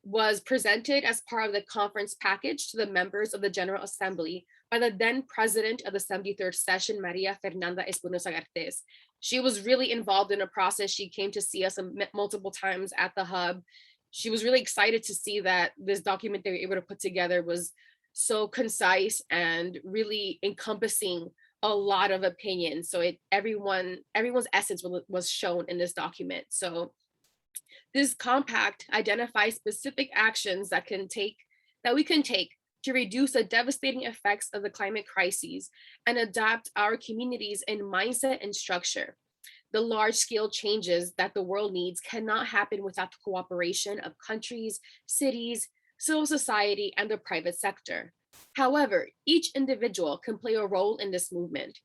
was presented as part of the conference package to the members of the General Assembly by the then president of the 73rd session, Maria Fernanda Espinosa Gartes. She was really involved in the process. She came to see us multiple times at the hub. She was really excited to see that this document they were able to put together was so concise and really encompassing a lot of opinions. So everyone's essence was shown in this document. So this compact identifies specific actions that we can take to reduce the devastating effects of the climate crises and adapt our communities in mindset and structure. The large-scale changes that the world needs cannot happen without the cooperation of countries, cities, civil society, and the private sector. However, each individual can play a role in this movement.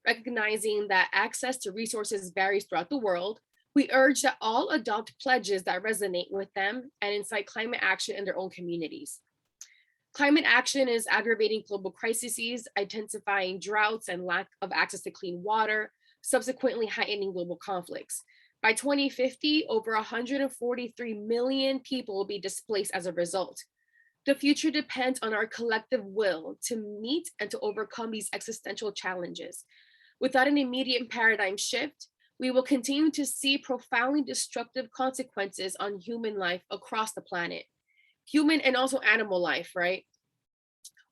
Recognizing that access to resources varies throughout the world, we urge that all adopt pledges that resonate with them and incite climate action in their own communities. Climate action is aggravating global crises, intensifying droughts and lack of access to clean water, subsequently heightening global conflicts. By 2050, over 143 million people will be displaced as a result. The future depends on our collective will to meet and to overcome these existential challenges. Without an immediate paradigm shift, we will continue to see profoundly destructive consequences on human life across the planet, human and also animal life, right?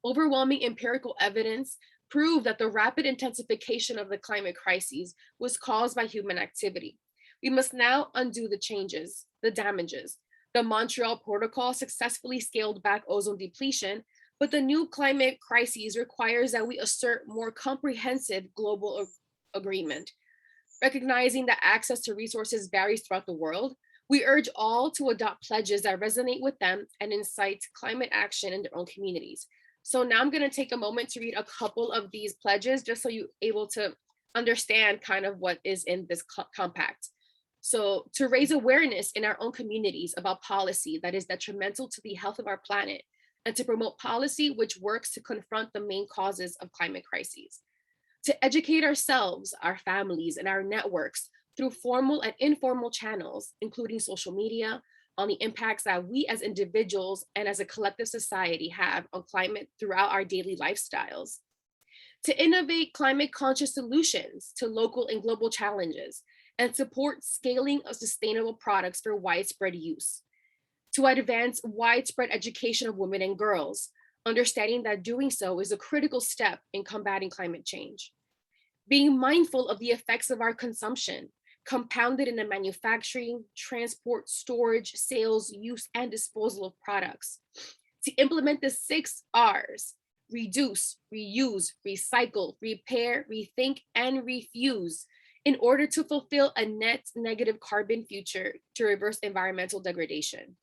Overwhelming empirical evidence prove that the rapid intensification of the climate crises was caused by human activity. We must now undo the changes, the damages. The Montreal Protocol successfully scaled back ozone depletion, but the new climate crises requires that we assert more comprehensive global agreement. Recognizing that access to resources varies throughout the world, we urge all to adopt pledges that resonate with them and incite climate action in their own communities. So now I'm going to take a moment to read a couple of these pledges just so you're able to understand kind of what is in this compact. So to raise awareness in our own communities about policy that is detrimental to the health of our planet, and to promote policy which works to confront the main causes of climate crises. To educate ourselves, our families, and our networks through formal and informal channels, including social media, on the impacts that we as individuals and as a collective society have on climate throughout our daily lifestyles. To innovate climate conscious solutions to local and global challenges, and support scaling of sustainable products for widespread use. To advance widespread education of women and girls, understanding that doing so is a critical step in combating climate change. Being mindful of the effects of our consumption, compounded in the manufacturing, transport, storage, sales, use, and disposal of products. To implement the 6 R's: reduce, reuse, recycle, repair, rethink, and refuse, in order to fulfill a net negative carbon future to reverse environmental degradation.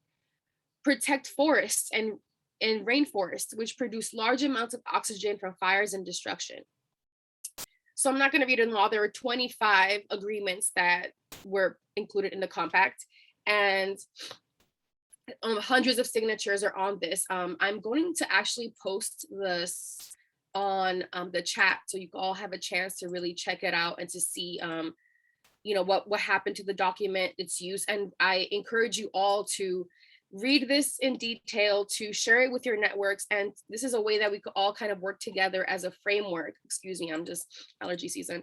Protect forests and rainforests, which produce large amounts of oxygen from fires and destruction. So I'm not going to read them all. There are 25 agreements that were included in the compact, and hundreds of signatures are on this. I'm going to actually post this on the chat so you all have a chance to really check it out and to see what happened to the document, its use. And I encourage you all to read this in detail, to share it with your networks. And this is a way that we could all kind of work together as a framework. Excuse me, I'm just allergy season.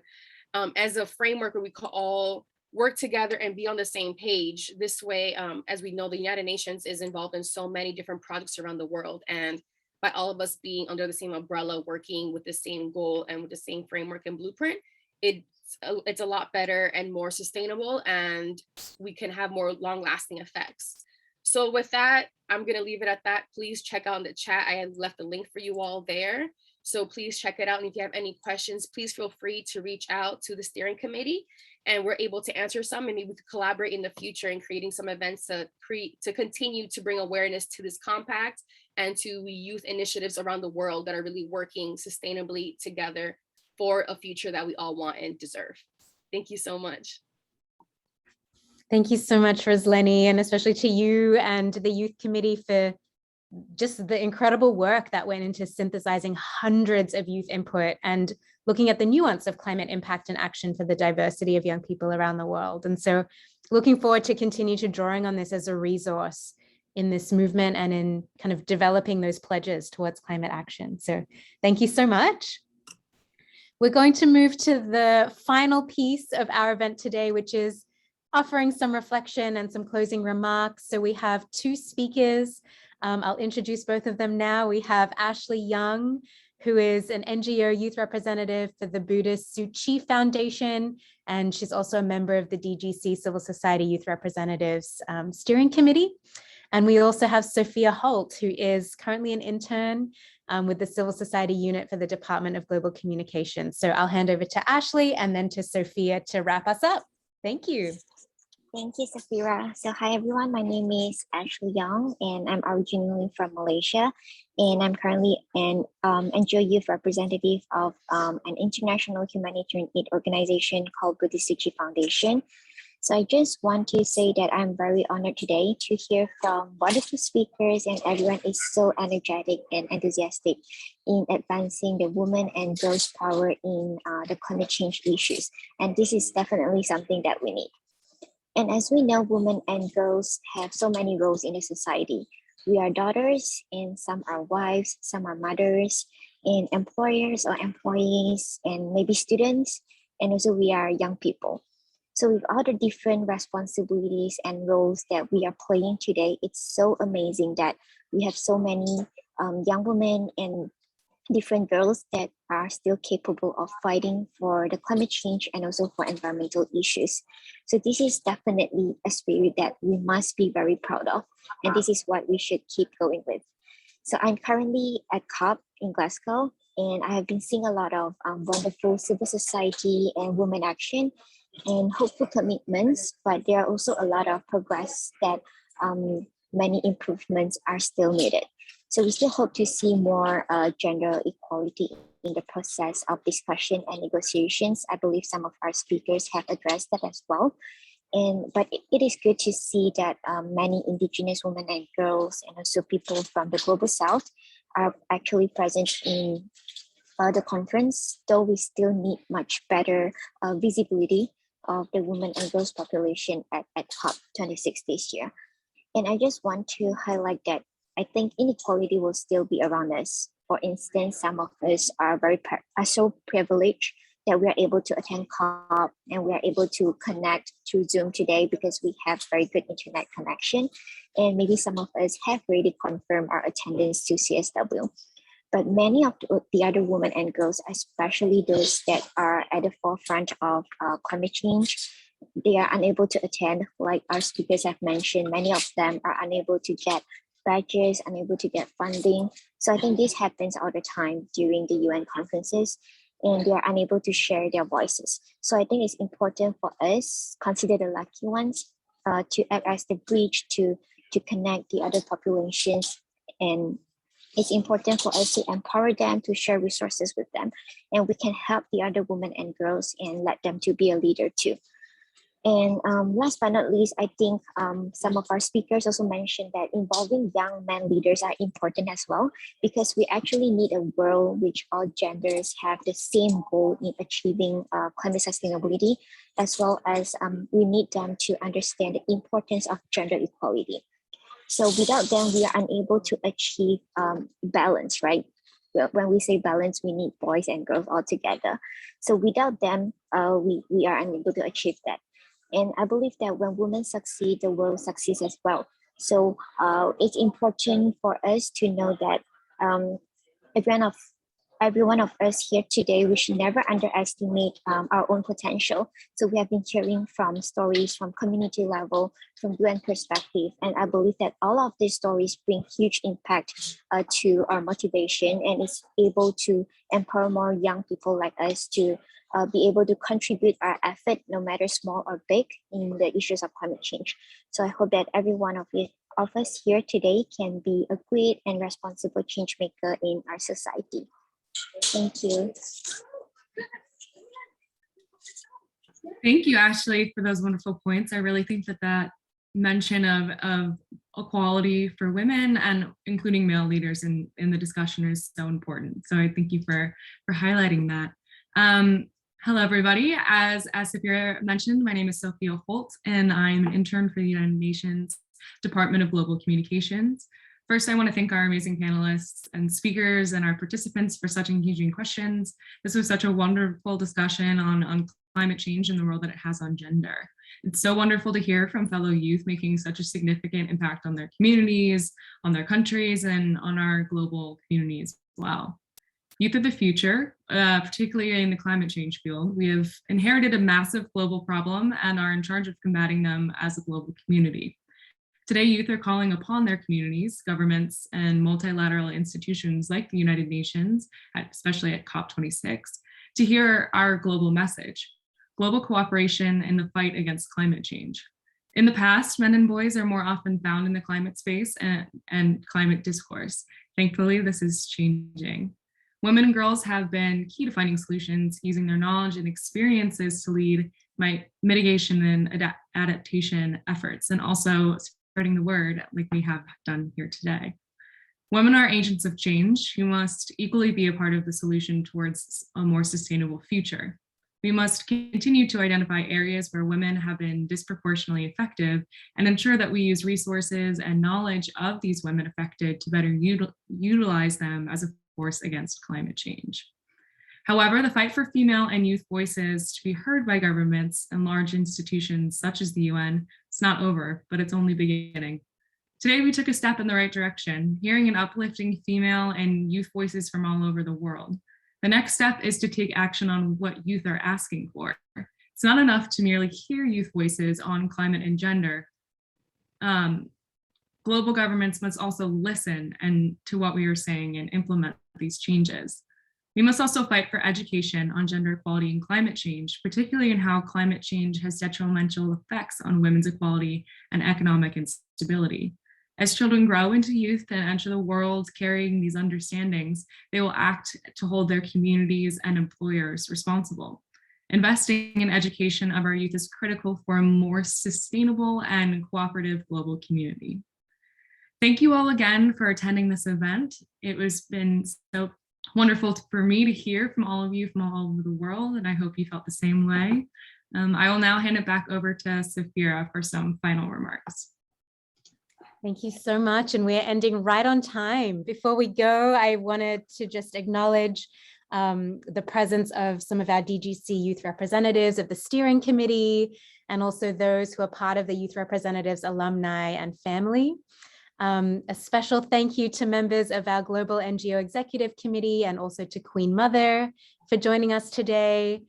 As a framework where we could all work together and be on the same page. This way, as we know, the United Nations is involved in so many different projects around the world. And by all of us being under the same umbrella, working with the same goal and with the same framework and blueprint, it's a lot better and more sustainable, and we can have more long-lasting effects. So with that, I'm gonna leave it at that. Please check out in the chat. I have left the link for you all there. So please check it out. And if you have any questions, please feel free to reach out to the steering committee, and we're able to answer some, and maybe we could collaborate in the future in creating some events to continue to bring awareness to this compact and to youth initiatives around the world that are really working sustainably together for a future that we all want and deserve. Thank you so much. Thank you so much, Rosleni, and especially to you and the Youth Committee for just the incredible work that went into synthesizing hundreds of youth input and looking at the nuance of climate impact and action for the diversity of young people around the world. And so looking forward to continue to drawing on this as a resource in this movement and in kind of developing those pledges towards climate action. So thank you so much. We're going to move to the final piece of our event today, which is offering some reflection and some closing remarks. So we have 2 speakers. I'll introduce both of them now. We have Ashley Young, who is an NGO youth representative for the Buddhist Tzu Chi Foundation, and she's also a member of the DGC Civil Society Youth Representatives Steering Committee. And we also have Sophia Holt, who is currently an intern with the Civil Society Unit for the Department of Global Communications. So I'll hand over to Ashley and then to Sophia to wrap us up. Thank you. Thank you, Safira. So hi, everyone. My name is Ashley Young, and I'm originally from Malaysia. And I'm currently an NGO youth representative of an international humanitarian aid organization called Buddhist Tzu Chi Foundation. So I just want to say that I'm very honored today to hear from wonderful speakers, and everyone is so energetic and enthusiastic in advancing the women and girls' power in the climate change issues. And this is definitely something that we need. And as we know, women and girls have so many roles in the society. We are daughters, and some are wives, some are mothers, and employers or employees, and maybe students, and also we are young people. So with all the different responsibilities and roles that we are playing today, it's so amazing that we have so many young women and different girls that are still capable of fighting for the climate change and also for environmental issues. So this is definitely a spirit that we must be very proud of, and this is what we should keep going with. So I'm currently at COP in Glasgow, and I have been seeing a lot of wonderful civil society and women action and hopeful commitments, but there are also a lot of progress that many improvements are still needed. So we still hope to see more gender equality in the process of discussion and negotiations. I believe some of our speakers have addressed that as well. But it is good to see that many Indigenous women and girls and also people from the Global South are actually present in the conference, though we still need much better visibility of the women and girls population at COP26 this year. And I just want to highlight that I think inequality will still be around us. For instance, some of us are so privileged that we are able to attend COP and we are able to connect through Zoom today because we have very good internet connection. And maybe some of us have already confirmed our attendance to CSW. But many of the other women and girls, especially those that are at the forefront of climate change, they are unable to attend. Like our speakers have mentioned, many of them are unable to get badges, unable to get funding. So I think this happens all the time during the UN conferences, and they are unable to share their voices. So I think it's important for us, consider the lucky ones, to act as the bridge to connect the other populations. And it's important for us to empower them, to share resources with them, and we can help the other women and girls and let them to be a leader too. And last but not least, I think some of our speakers also mentioned that involving young men leaders are important as well, because we actually need a world which all genders have the same goal in achieving climate sustainability, as well as we need them to understand the importance of gender equality. So without them, we are unable to achieve balance, right? When we say balance, we need boys and girls all together. So without them, we are unable to achieve that. And I believe that when women succeed, the world succeeds as well. So it's important for us to know that every one of us here today, we should never underestimate our own potential. So we have been hearing from stories from community level, from UN perspective, and I believe that all of these stories bring huge impact to our motivation, and it's able to empower more young people like us to be able to contribute our effort, no matter small or big, in the issues of climate change. So I hope that every one of us here today can be a great and responsible change maker in our society. Thank you. Thank you, Ashley, for those wonderful points. I really think that mention of equality for women and including male leaders in the discussion is so important. So I thank you for highlighting that. Hello, everybody. As Sophia mentioned, my name is Sophia Holt, and I'm an intern for the United Nations Department of Global Communications. First, I want to thank our amazing panelists and speakers and our participants for such engaging questions. This was such a wonderful discussion on climate change and the role that it has on gender. It's so wonderful to hear from fellow youth making such a significant impact on their communities, on their countries, and on our global communities as well. Youth of the future, particularly in the climate change field, we have inherited a massive global problem and are in charge of combating them as a global community. Today, youth are calling upon their communities, governments, and multilateral institutions like the United Nations, especially at COP26, to hear our global message: global cooperation in the fight against climate change. In the past, men and boys are more often found in the climate space and climate discourse. Thankfully, this is changing. Women and girls have been key to finding solutions, using their knowledge and experiences to lead mitigation and adaptation efforts, and also spreading the word like we have done here today. Women are agents of change who must equally be a part of the solution towards a more sustainable future. We must continue to identify areas where women have been disproportionately effective and ensure that we use resources and knowledge of these women affected to better utilize them as a force against climate change. However, the fight for female and youth voices to be heard by governments and large institutions such as the UN is not over, but it's only beginning. Today, we took a step in the right direction, hearing and uplifting female and youth voices from all over the world. The next step is to take action on what youth are asking for. It's not enough to merely hear youth voices on climate and gender. Global governments must also listen to what we are saying and implement these changes. We must also fight for education on gender equality and climate change, particularly in how climate change has detrimental effects on women's equality and economic instability. As children grow into youth and enter the world carrying these understandings, they will act to hold their communities and employers responsible. Investing in education of our youth is critical for a more sustainable and cooperative global community. Thank you all again for attending this event. It has been so wonderful for me to hear from all of you from all over the world, and I hope you felt the same way. I will now hand it back over to Sophia for some final remarks. Thank you so much, and we're ending right on time. Before we go, I wanted to just acknowledge the presence of some of our DGC youth representatives of the steering committee, and also those who are part of the Youth Representatives alumni and family. A special thank you to members of our Global NGO Executive Committee and also to Queen Mother for joining us today.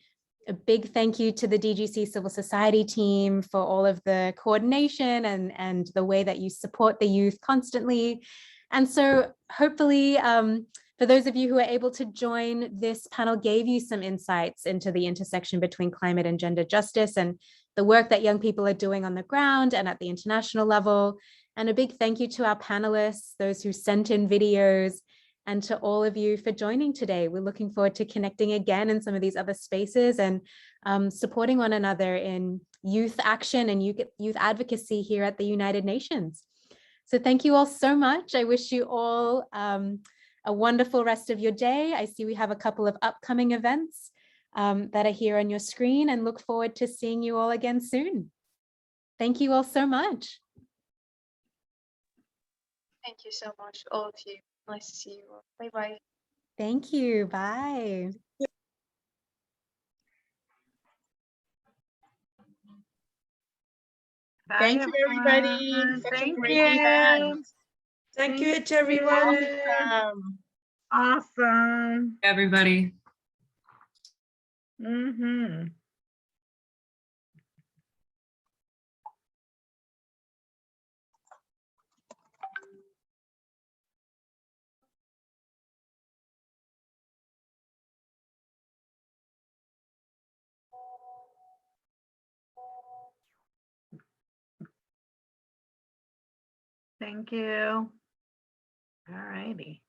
A big thank you to the DGC Civil Society team for all of the coordination and the way that you support the youth constantly. And so hopefully, for those of you who are able to join, this panel gave you some insights into the intersection between climate and gender justice and the work that young people are doing on the ground and at the international level. And a big thank you to our panelists, those who sent in videos, and to all of you for joining today. We're looking forward to connecting again in some of these other spaces and supporting one another in youth action and youth advocacy here at the United Nations. So thank you all so much. I wish you all a wonderful rest of your day. I see we have a couple of upcoming events that are here on your screen, and look forward to seeing you all again soon. Thank you all so much. Thank you so much, all of you. Nice to see you all. Bye-bye. Thank you. Bye. Thank you, everybody. Such a great event. Thank you to everyone. Awesome. Everybody. Thank you. All righty.